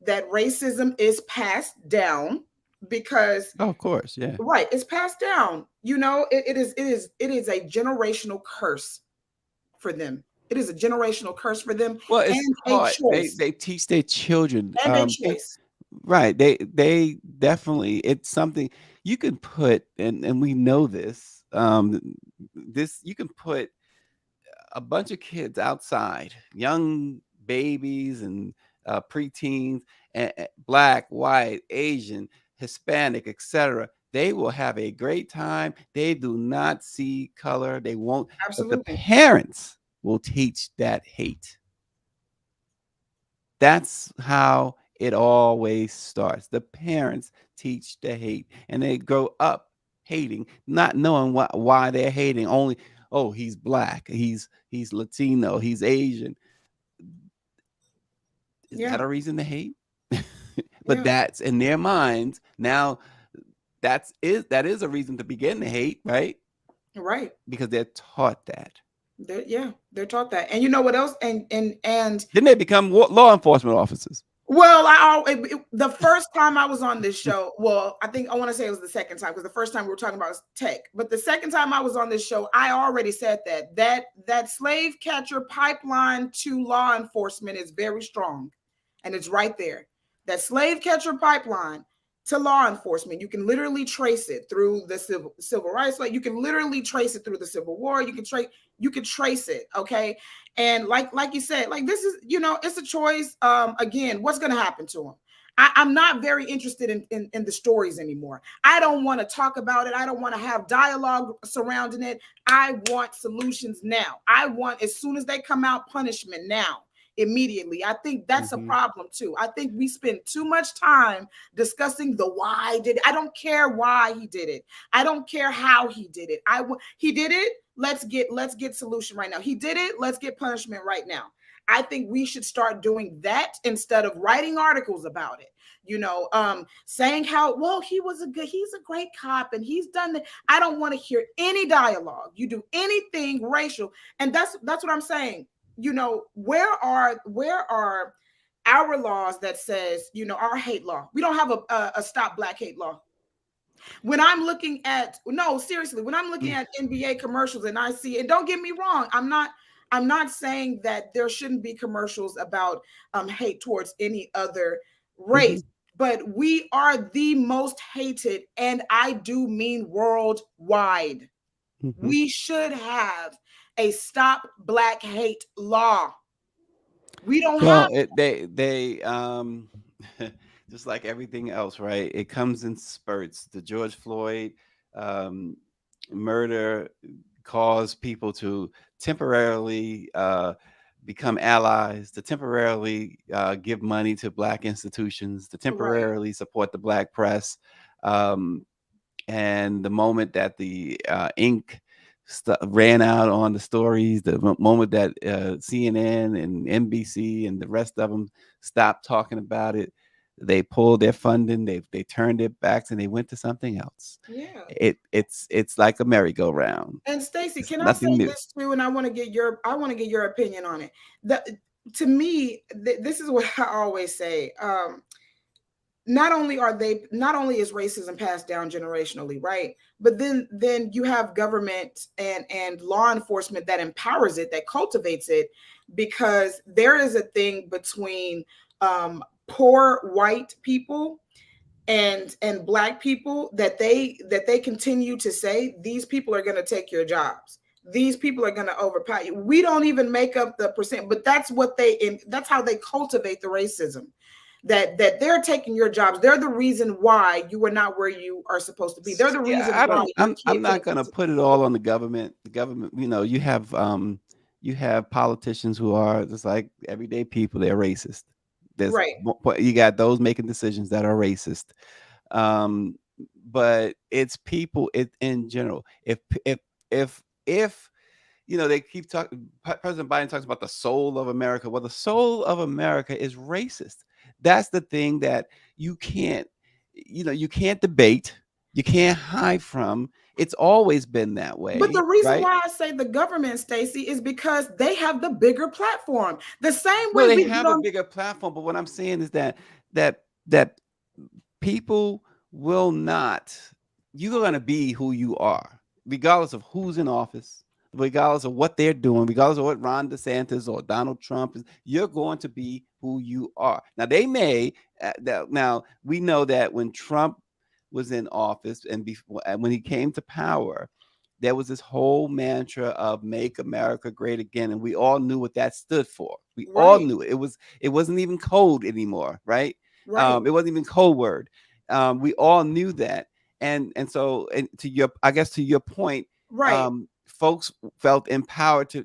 that racism is passed down because, of course, yeah, right, it's passed down. It is a generational curse for them. It is a generational curse for them. Well, it's and hard. A choice. They teach their children. And a choice. Right. They definitely, it's something you can put, and we know this, you can put a bunch of kids outside, young babies and preteens, and black, white, Asian, Hispanic, etc. They will have a great time. They do not see color. They won't. Absolutely. But the parents will teach that hate. That's how it always starts. The parents teach the hate, and they grow up hating, not knowing why they're hating. Only, oh, he's black, he's Latino, he's Asian. Is that a reason to hate? But that's in their minds now. That is a reason to begin to hate, right? Right. Because they're taught that. They're taught that. And you know what else? And then they become law enforcement officers. Well, the first time I was on this show, well, I think I want to say it was the second time, because the first time we were talking about tech, but the second time I was on this show, I already said that slave catcher pipeline to law enforcement is very strong, and it's right there. That slave catcher pipeline to law enforcement, you can literally trace it through the civil rights. Like, you can literally trace it through the Civil War. You can trace it. Okay. And like you said, like, this is, it's a choice. Again, what's going to happen to them? I'm not very interested in the stories anymore. I don't want to talk about it. I don't want to have dialogue surrounding it. I want solutions now. I want, as soon as they come out, punishment now, immediately. I think that's a problem too. I think we spend too much time discussing the why did. I don't care why he did it. I don't care how he did it. He did it. Let's get solution right now. He did it. Let's get punishment right now. I think we should start doing that instead of writing articles about it. Saying how, well, he's a great cop and he's done that. I don't want to hear any dialogue. You do anything racial. And that's what I'm saying. Where are our laws that says, our hate law? We don't have a stop Black hate law. When I'm looking at, no, seriously, when I'm looking at NBA commercials and I see, and don't get me wrong, I'm not saying that there shouldn't be commercials about hate towards any other race, but we are the most hated, and I do mean worldwide. We should have a stop Black hate law. We don't have it. They just like everything else, right? It comes in spurts. The George Floyd murder caused people to temporarily become allies, to temporarily give money to Black institutions, to temporarily support the Black press. And the moment that the ink ran out on the stories, the moment that CNN and NBC and the rest of them stopped talking about it, they pulled their funding, they turned their backs, and they went to something else. Yeah, it's like a merry-go-round. And Stacey, can I say this too? And I want to get your opinion on it. To me, this is what I always say. Not only is racism passed down generationally, right? But then you have government and law enforcement that empowers it, that cultivates it, because there is a thing between poor white people and Black people that they continue to say, these people are going to take your jobs. These people are going to overpower you. We don't even make up the percent, but that's how they cultivate the racism. That they're taking your jobs. They're the reason why you are not where you are supposed to be. They're the reason why. I'm not going to put it all on the government. The government, you have politicians who are just like everyday people. They're racist. You got those making decisions that are racist. But it's people in general. If they keep talking, President Biden talks about the soul of America. Well, the soul of America is racist. That's the thing that you can't debate. You can't hide from. It's always been that way. But the reason why I say the government, Stacey, is because they have the bigger platform. The same way they have a bigger platform. But what I'm saying is that people will not. You're going to be who you are, regardless of who's in office, regardless of what they're doing, regardless of what Ron DeSantis or Donald Trump is. You're going to be who you are. Now they may. Now we know that when Trump was in office and when he came to power, there was this whole mantra of "Make America Great Again," and we all knew what that stood for. We all knew it. It wasn't even code anymore, right? It wasn't even code word. We all knew that, and so to your point, folks felt empowered to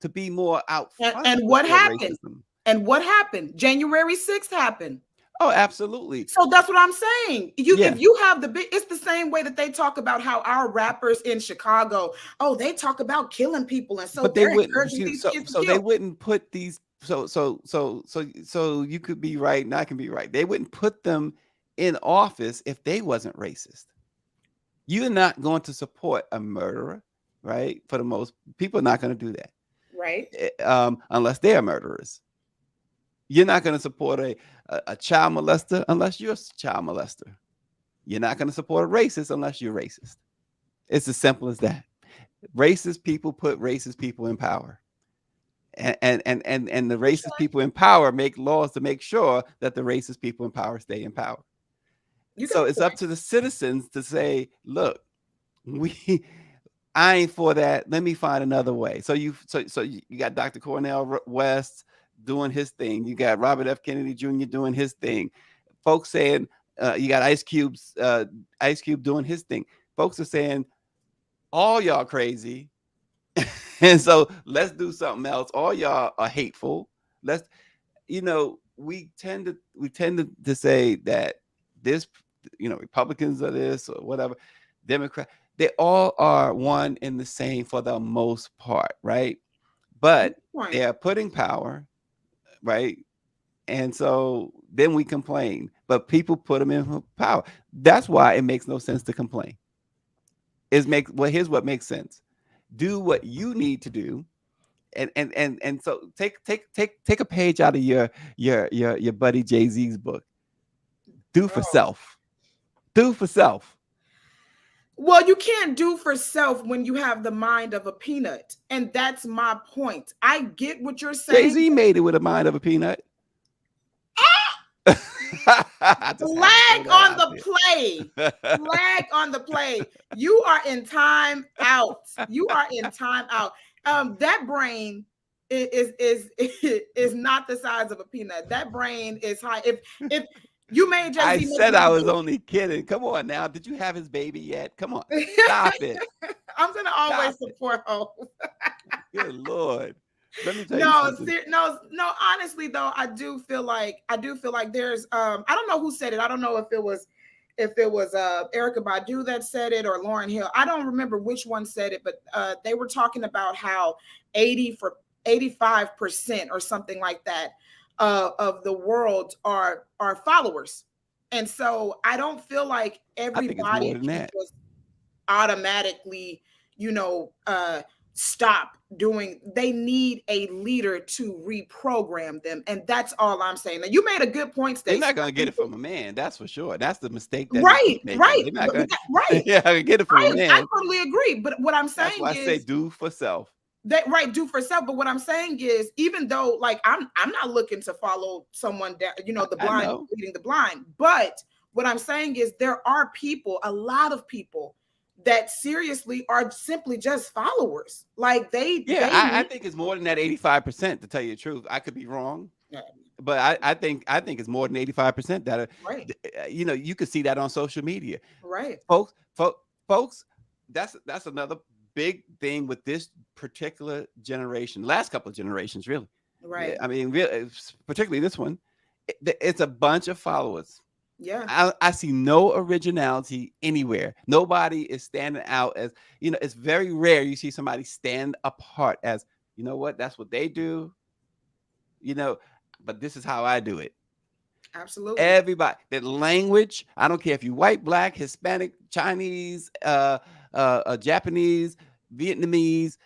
be more out front. And what happened? Racism. And what happened? January 6th happened. Oh, absolutely. So that's what I'm saying. If you have it's the same way that they talk about how our rappers in Chicago, they talk about killing people, and so but they wouldn't. They wouldn't put these. So you could be right, and I can be right. They wouldn't put them in office if they wasn't racist. You're not going to support a murderer, right? For the most people, are not going to do that, right? Unless they are murderers. You're not going to support a child molester unless you're a child molester. You're not going to support a racist unless you're racist. It's as simple as that. Racist people put racist people in power. And the racist people in power make laws to make sure that the racist people in power stay in power. So it's up to the citizens to say, look, I ain't for that. Let me find another way. So you got Dr. Cornel West, doing his thing. You got Robert F. Kennedy Jr. doing his thing. Folks saying you got Ice Cube doing his thing. Folks are saying all y'all crazy, and so let's do something else. All y'all are hateful. Let's, we tend to say that this, Republicans are this or whatever, Democrat, they all are one and the same for the most part, right? But they are putting power, right? And so then we complain, but people put them in power. That's why it makes no sense to complain. Here's what makes sense. Do what you need to do. And so take a page out of your buddy Jay-Z's book. Do for self. Do for self. Well, you can't do for self when you have the mind of a peanut. And that's my point. I get what you're saying. Jay-Z made it with a mind of a peanut. Flag on the play. Flag on the play. You are in time out. You are in time out. That brain is not the size of a peanut. That brain is high. If you made Jay-Z, I said I was only kidding. Come on now. Did you have his baby yet? Come on. Stop it. I'm gonna always support Hope. Good Lord. Let me tell you something. No. Honestly, though, I do feel like there's I don't know who said it. I don't know if it was Erykah Badu that said it or Lauryn Hill. I don't remember which one said it, but they were talking about how 85% or something like that of the world are followers, and so I don't feel like everybody was automatically, stop doing. They need a leader to reprogram them, and that's all I'm saying. Now, you made a good point, Stacey. They're not gonna get it from a man, that's for sure. That's the mistake. Right. Yeah, I can get it from a man. I totally agree. But what I'm saying that's why I say do for self. Do for self. But what I'm saying is, even though, like, I'm not looking to follow someone down, the blind leading the blind. But what I'm saying is, there are people, a lot of people, that seriously are simply just followers. Like I think it's more than that 85%, to tell you the truth. I could be wrong. Yeah. But I think it's more than 85% that are, right. You could see that on social media. Right. Folks, that's another big thing with this particular generation, last couple of generations, really. Right. I mean, really, particularly this one, it's a bunch of followers. Yeah, I see no originality anywhere. Nobody is standing out as, it's very rare you see somebody stand apart as, that's what they do, but this is how I do it. Absolutely. Everybody, that language, I don't care if you white, black, Hispanic, Chinese, Japanese, Vietnamese,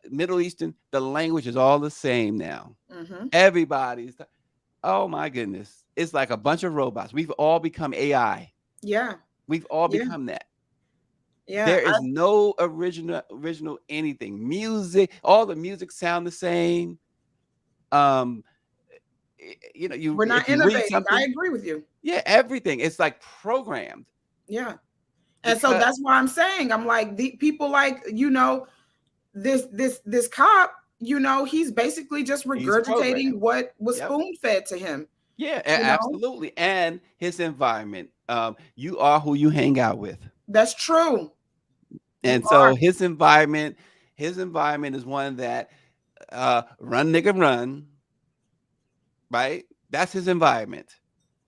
Middle Eastern, the language is all the same now. Mm-hmm. Everybody's, oh my goodness. It's like a bunch of robots. We've all become AI. Yeah. We've all become that. Yeah. There is no original anything. Music, all the music sound the same. We're not innovating. I agree with you. Yeah, everything. It's like programmed. Yeah. And so that's why I'm saying, I'm like, the people like, this cop, he's basically just regurgitating what was spoon-fed to him. Yeah, absolutely. And his environment. You are who you hang out with. That's true. And so his environment is one that run, nigga, run. Right? That's his environment.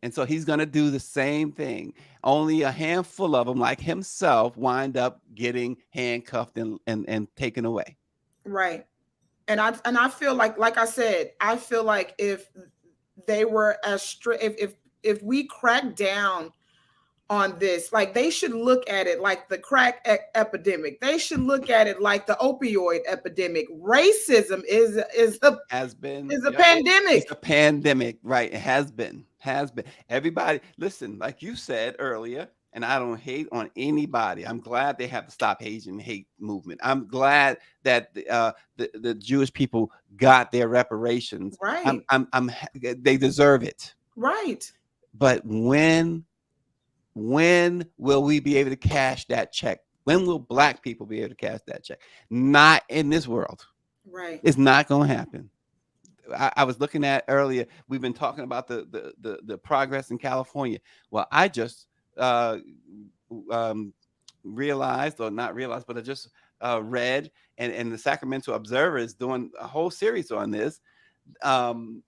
And so he's going to do the same thing. Only a handful of them, like himself, wind up getting handcuffed and taken away. Right. And I feel like I said, I feel like if they were as strict, if we crack down on this, like, they should look at it like the crack epidemic. They should look at it like the opioid epidemic. Racism is a pandemic. It's a pandemic, right? It has been. Everybody, listen, like you said earlier, and I don't hate on anybody. I'm glad they have the Stop Asian Hate movement. I'm glad that the Jewish people got their reparations. Right. They deserve it. Right. But when will we be able to cash that check? When will Black people be able to cash that check? Not in this world. Right. It's not going to happen. I was looking at earlier. We've been talking about the progress in California. Well, I just uh, um, realized, or not realized, but I just read, and the Sacramento Observer is doing a whole series on this. Um,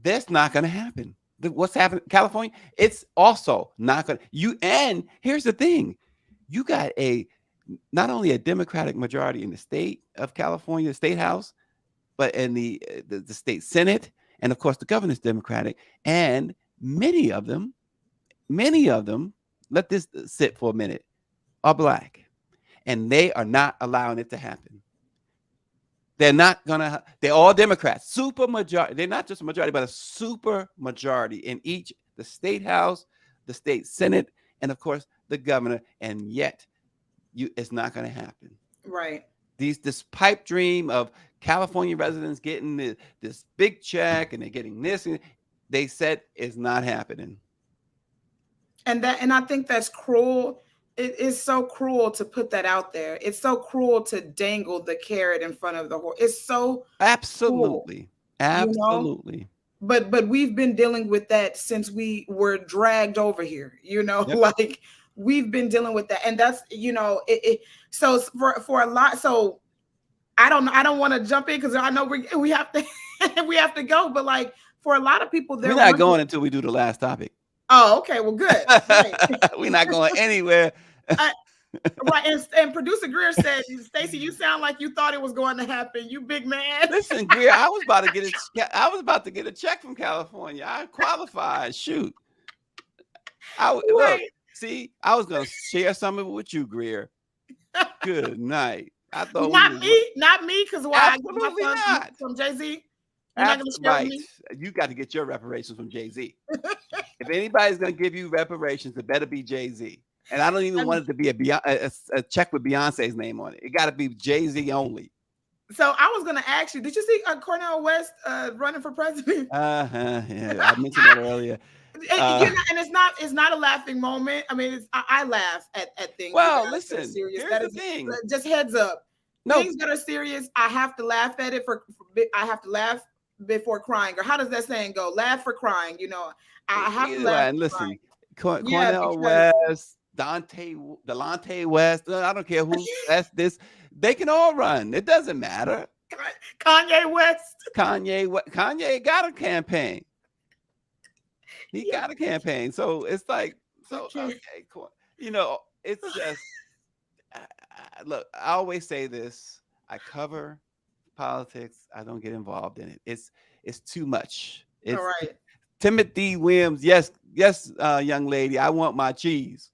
that's not going to happen. What's happening in California? It's also not going to. And here's the thing: you got not only a Democratic majority in the state of California, the state house, but in the state Senate, and of course the governor's Democratic, and many of them, let this sit for a minute, are black, and they are not allowing it to happen. They're not gonna. They're all Democrats, super majority. They're not just a majority, but a super majority in each the state house, the state Senate, and of course the governor. And yet, it's not going to happen. Right. This pipe dream of California residents getting this big check, and they're getting this, and they said it's not happening. And I think that's cruel. It is so cruel to put that out there. It's so cruel to dangle the carrot in front of the horse. It's so absolutely cruel, absolutely. You know? But we've been dealing with that since we were dragged over here. You know, Yep. like we've been dealing with that, and that's so for a lot. So I don't want to jump in because I know we have to we have to go. But like for a lot of people, we're not going until we do the last topic. Oh, okay. Well, good. Right. We're not going anywhere. Right. And producer Greer said, Stacey, you sound like you thought it was going to happen. You big man. Listen, Greer, I was about to get a check from California. I qualified. Shoot. Look, see, I was going to share some of it with you, Greer. Good night. I thought not me, because why? Absolutely I get my funds from Jay-Z. You're not going to share with me? You got to get your reparations from Jay-Z. If anybody's going to give you reparations, it better be Jay-Z. And I don't even want it to be a check with Beyonce's name on it. It got to be Jay-Z only. So I was going to ask you, did you see Cornel West running for president? Yeah, I mentioned that earlier. And it's not a laughing moment. I mean, I laugh at things. Well, listen, serious. Here's the thing. Just heads up. No. Things that are serious, I have to laugh at it I have to laugh before crying. Or how does that saying go? Laugh for crying. You know, I have to laugh. And listen, Cornel West, Delonte West, I don't care who that's this. They can all run. It doesn't matter. Kanye West. Kanye got a campaign. He got a campaign. So it's like, okay, cool. You know, it's just, look, I always say this. I cover politics. I don't get involved in it. It's too much. It's all right. Timothy Williams. Yes, young lady, I want my cheese.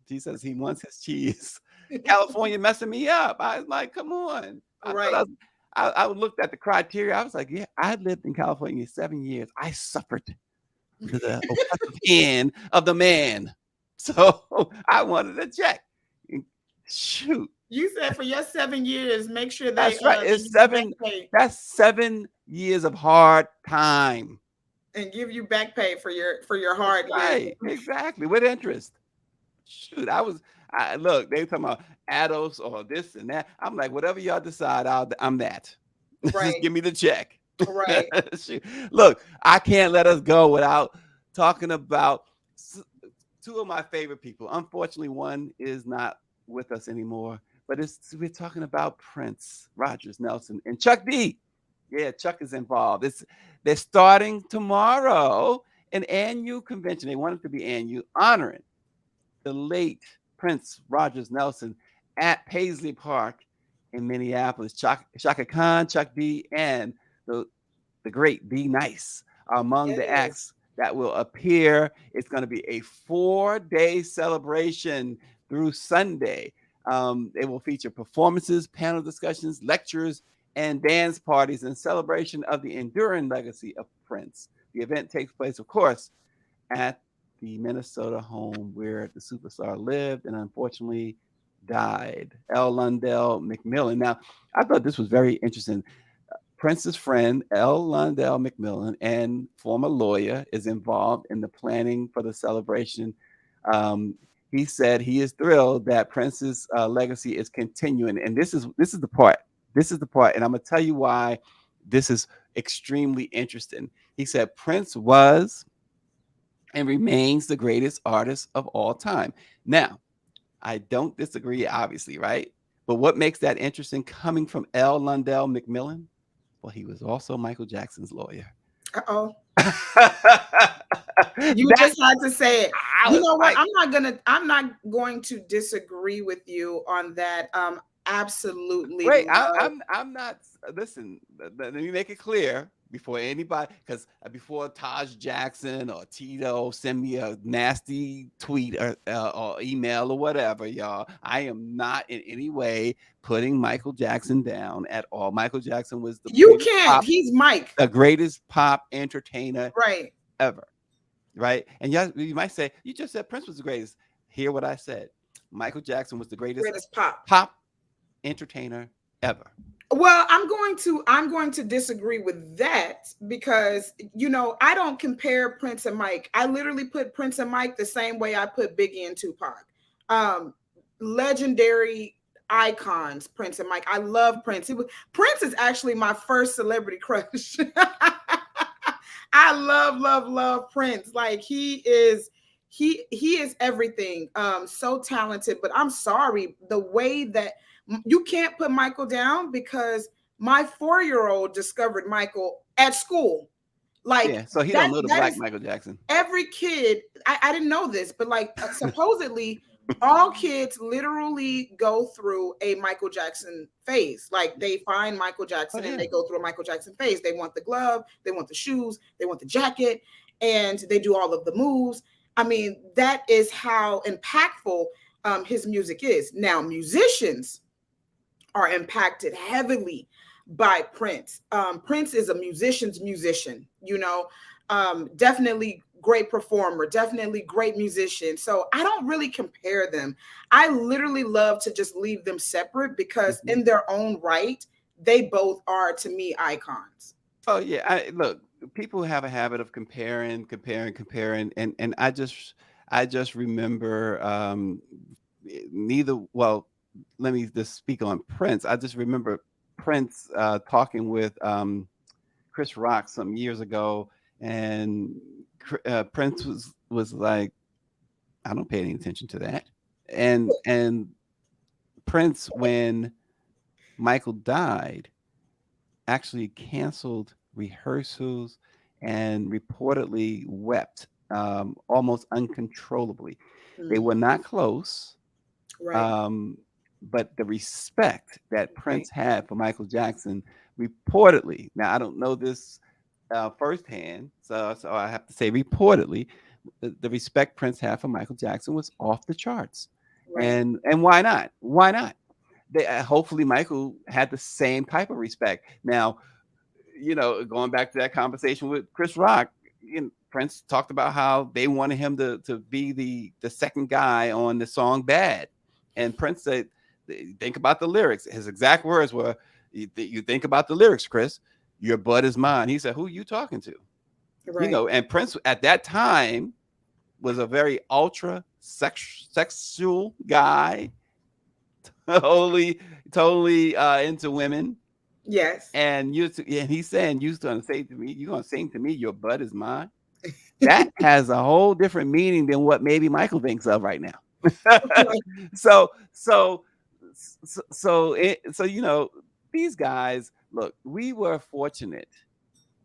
He says he wants his cheese. California messing me up. I was like, come on. I looked at the criteria. I was like, yeah, I lived in California 7 years. I suffered to the oppressive hand of the man. So I wanted a check. Shoot. You said for your 7 years, make sure that's right. It's 7. That's 7 years of hard time. And give you back pay for your hard right. Exactly. With interest. Shoot, look, they talking about adults or this and that. I'm like, whatever y'all decide, I'm that. Right. Just give me the check. Right. Look, I can't let us go without talking about two of my favorite people. Unfortunately, one is not with us anymore, but we're talking about Prince, Rogers Nelson, and Chuck D. Yeah, Chuck is involved. They're starting tomorrow an annual convention. They want it to be annual, honoring the late Prince Rogers Nelson at Paisley Park in Minneapolis. Chaka Khan, Chuck D, and the great Be Nice are among the acts that will appear. It's going to be a 4-day celebration through Sunday. It will feature performances, panel discussions, lectures, and dance parties in celebration of the enduring legacy of Prince. The event takes place, of course, at the Minnesota home where the superstar lived and unfortunately died, L. Lundell McMillan. Now, I thought this was very interesting. Prince's friend, L. Lundell McMillan, and former lawyer, is involved in the planning for the celebration. He said he is thrilled that Prince's legacy is continuing. And this is the part. And I'm going to tell you why this is extremely interesting. He said Prince was and remains the greatest artist of all time. Now, I don't disagree, obviously, right? But what makes that interesting coming from L. Lundell McMillan? Well, he was also Michael Jackson's lawyer. Uh-oh. You just had to say it. You know what? I'm not going to disagree with you on that. Absolutely. Wait, I'm not. Listen, let me make it clear before anybody, because before Taj Jackson or Tito send me a nasty tweet or email or whatever, y'all, I am not in any way putting Michael Jackson down at all. Michael Jackson was he's Mike, the greatest pop entertainer right ever, right? And you might say, you just said Prince was the greatest. Hear what I said. Michael Jackson was the greatest pop entertainer ever. Well, I'm going to disagree with that because, you know, I don't compare Prince and Mike. I literally put Prince and Mike the same way I put Biggie and Tupac. Legendary icons, Prince and Mike. I love Prince. Prince is actually my first celebrity crush. I love Prince. Like he is everything. So talented, but I'm sorry, the way that you can't put Michael down because my 4-year-old discovered Michael at school. Like, yeah, so he don't know the black Michael Jackson. Every kid, I didn't know this, but like supposedly all kids literally go through a Michael Jackson phase. Like they find Michael Jackson and they go through a Michael Jackson phase. They want the glove, they want the shoes, they want the jacket, and they do all of the moves. I mean, that is how impactful his music is. Now, musicians are impacted heavily by Prince. Prince is a musician's musician, you know, definitely great performer, definitely great musician. So I don't really compare them. I literally love to just leave them separate because in their own right, they both are, to me, icons. Oh yeah, look, people have a habit of comparing, and I just remember let me just speak on Prince. I just remember Prince talking with Chris Rock some years ago, and Prince was like, I don't pay any attention to that. And Prince, when Michael died, actually canceled rehearsals and reportedly wept almost uncontrollably. They were not close. Right. But the respect that Prince had for Michael Jackson, reportedly, now I don't know this firsthand, so I have to say reportedly, the respect Prince had for Michael Jackson was off the charts. Right. And why not? Why not? Hopefully Michael had the same type of respect. Now, you know, going back to that conversation with Chris Rock, Prince talked about how they wanted him to be the second guy on the song Bad. And Prince said, think about the lyrics. His exact words were, you think about the lyrics, Chris, your bud is mine. He said, who are you talking to? Right. You know, and Prince at that time was a very ultra sexual guy, totally into women. Yes. And he's saying, you're going to sing to me, your bud is mine. That has a whole different meaning than what maybe Michael thinks of right now. So you know, these guys, look, we were fortunate,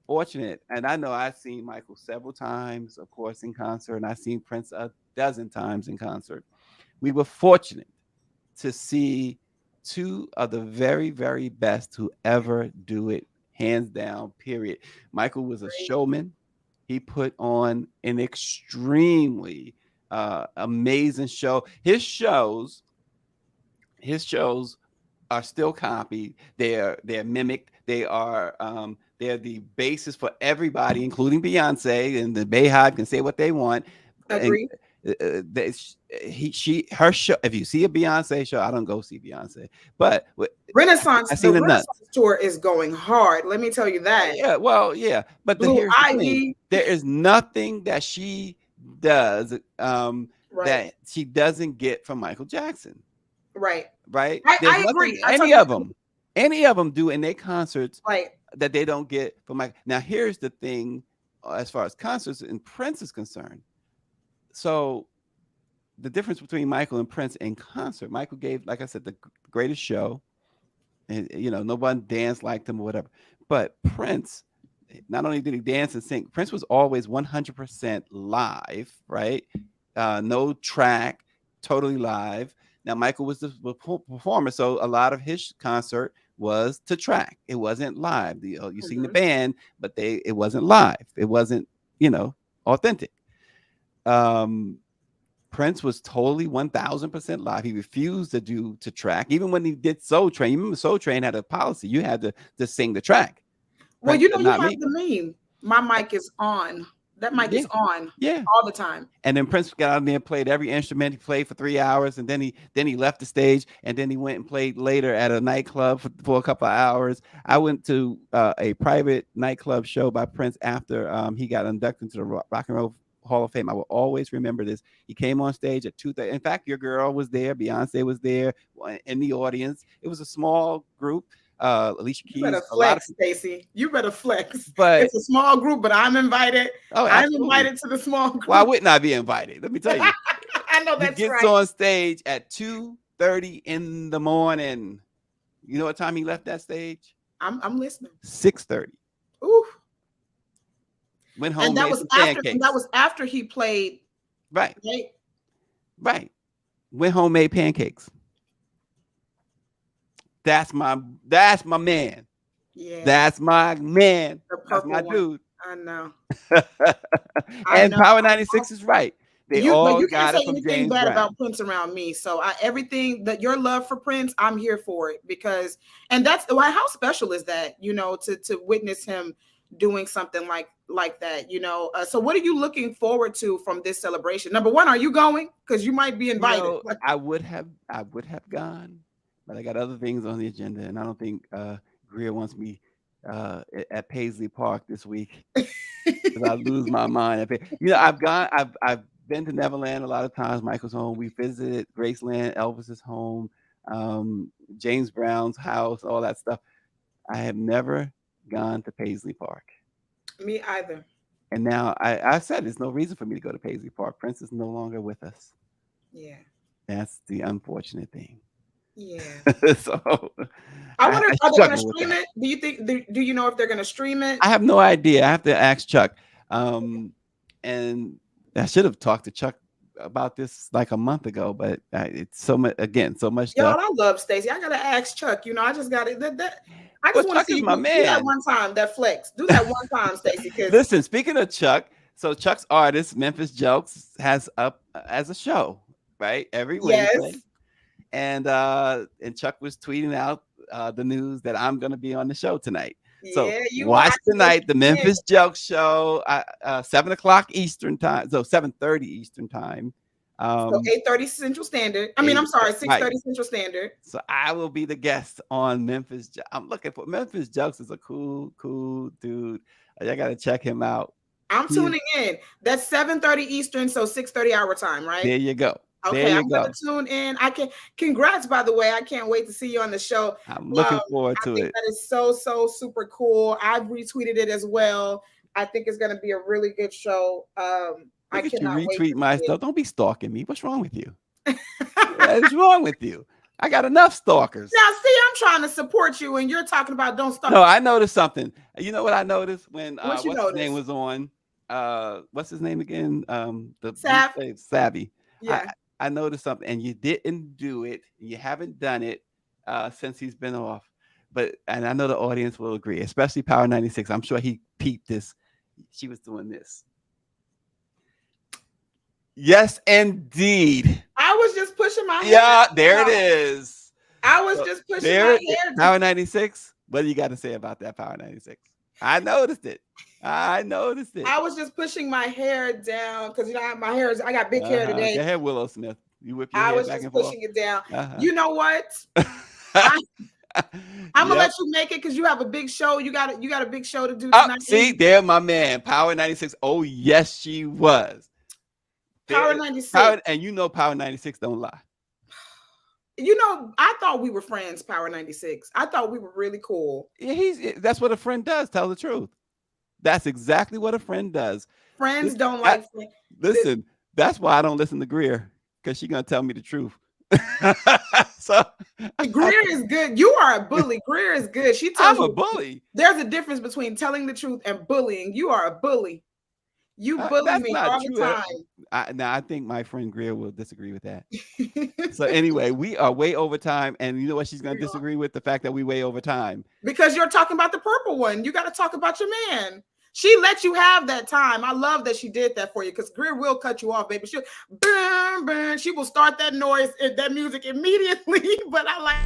and I know I've seen Michael several times, of course, in concert, and I've seen Prince a dozen times in concert. We were fortunate to see two of the very, very best who ever do it, hands down, period. Michael was a showman. He put on an extremely amazing show. His shows are still copied. They're mimicked. They're the basis for everybody, including Beyonce, and the Bayhive can say what they want. Agree. Her show. If you see a Beyonce show, I don't go see Beyonce, but Renaissance tour is going hard. Let me tell you that. Yeah, well, yeah, but here's the thing. There is nothing that she does that she doesn't get from Michael Jackson. Right. I agree. Any of them do in their concerts. Right. that they don't get from Michael. Now, here's the thing, as far as concerts and Prince is concerned. So the difference between Michael and Prince in concert, Michael gave, like I said, the greatest show, and no one danced like him or whatever. But Prince, not only did he dance and sing, Prince was always 100% live, right? No track, totally live. Now, Michael was the performer, so a lot of his concert was to track. It wasn't live. You seen the band, but it wasn't live. It wasn't, authentic. Prince was totally 1000% live. He refused to track. Even when he did Soul Train, you remember Soul Train had a policy. You had to sing the track. Well, you have the meme. My mic is on. That mic is on all the time. And then Prince got out there and played every instrument. He played for 3 hours, and then he left the stage, and then he went and played later at a nightclub for a couple of hours. I went to a private nightclub show by Prince after he got inducted into the Rock and Roll Hall of Fame. I will always remember this. He came on stage at 2:30. In fact, your girl was there. Beyonce was there in the audience. It was a small group. Alicia Keys. You better flex, Stacey. You better flex. But it's a small group, but I'm invited. Oh, I'm invited to the small group. Why wouldn't I be invited? Let me tell you. I know that's right. He gets on stage at 2:30 in the morning. You know what time he left that stage? I'm listening. 6:30. Ooh. Went home. And that was after. And that was after he played. Right. Right. Went home, made pancakes. That's my man. Yeah. That's my man. That's my dude. I know. And Power 96 is right. They all you got can't say it from anything James bad Brown. about Prince around me. So everything that your love for Prince, I'm here for it because, and that's why. How special is that? To witness him doing something like that. So what are you looking forward to from this celebration? Number one, are you going? Because you might be invited. I would have gone, but I got other things on the agenda, and I don't think Greer wants me at Paisley Park this week because I lose my mind. I've been to Neverland a lot of times. Michael's home. We visited Graceland, Elvis's home, James Brown's house, all that stuff. I have never gone to Paisley Park. Me either. And now I said there's no reason for me to go to Paisley Park. Prince is no longer with us. Yeah. That's the unfortunate thing. Yeah. So I wonder if they're going to stream it. Do you think? Do you know if they're going to stream it? I have no idea. I have to ask Chuck. And I should have talked to Chuck about this like a month ago, but it's so much. Again, so much stuff. Y'all, I love Stacey. I gotta ask Chuck. I just got it. I just want to see you do that one time. That flex. Do that one time, Stacey. Listen, speaking of Chuck, so Chuck's artist, Memphis Jokes, has up as a show, right? Every Wednesday. And Chuck was tweeting out the news that I'm going to be on the show tonight. So watch tonight, the Memphis Jokes show, 7:00 Eastern time. So 7:30 Eastern time. So 8:30 Central Standard. I'm sorry, 6:30 Central Standard. So I will be the guest on Memphis. I'm looking for Memphis Jokes is a cool dude. I got to check him out. I'm tuning in. That's 7:30 Eastern, so 6:30 our time, right? There you go. Okay, I'm going to tune in. Congrats, by the way. I can't wait to see you on the show. I'm looking forward to it. That is so super cool. I've retweeted it as well. I think it's going to be a really good show. I cannot wait. Retweet my stuff. Don't be stalking me. What's wrong with you? What's wrong with you? I got enough stalkers. Now, see, I'm trying to support you, and you're talking about don't stalk. No, I noticed something. You know what I noticed when what's his name was on? What's his name again? Savvy. Yeah. I noticed something, and you didn't do it. You haven't done it since he's been off. And I know the audience will agree, especially Power 96. I'm sure he peeped this. She was doing this. Yes, indeed. I was just pushing my hair. Yeah, there it is. I was just pushing my hair. Power 96. What do you got to say about that, Power 96? I noticed it. I was just pushing my hair down because I got big hair today. Go ahead, Willow Smith. You whip your hair back and forth. I was just pushing it down. You know what? I'm gonna let you make it because you have a big show. You got a big show to do tonight. See, there, my man, Power 96. Oh yes, she was. Power 96. And Power 96 don't lie. You know, I thought we were friends, Power 96. I thought we were really cool. Yeah, that's what a friend does. Tell the truth. That's exactly what a friend does. Friends don't like friends. Listen, that's why I don't listen to Greer, because she's gonna tell me the truth. So Greer is good. You are a bully. Greer is good. She tells I'm a you bully. there's a difference between telling the truth and bullying. You are a bully. You bully That's me not all true. the time. Now I think my friend Greer will disagree with that. So anyway, we are way over time, and you know what she's going to disagree with? The fact that we way over time. Because you're talking about the purple one. You got to talk about your man. She let you have that time. I love that she did that for you, because Greer will cut you off, baby. She'll burn. She will start that noise, that music immediately. But I like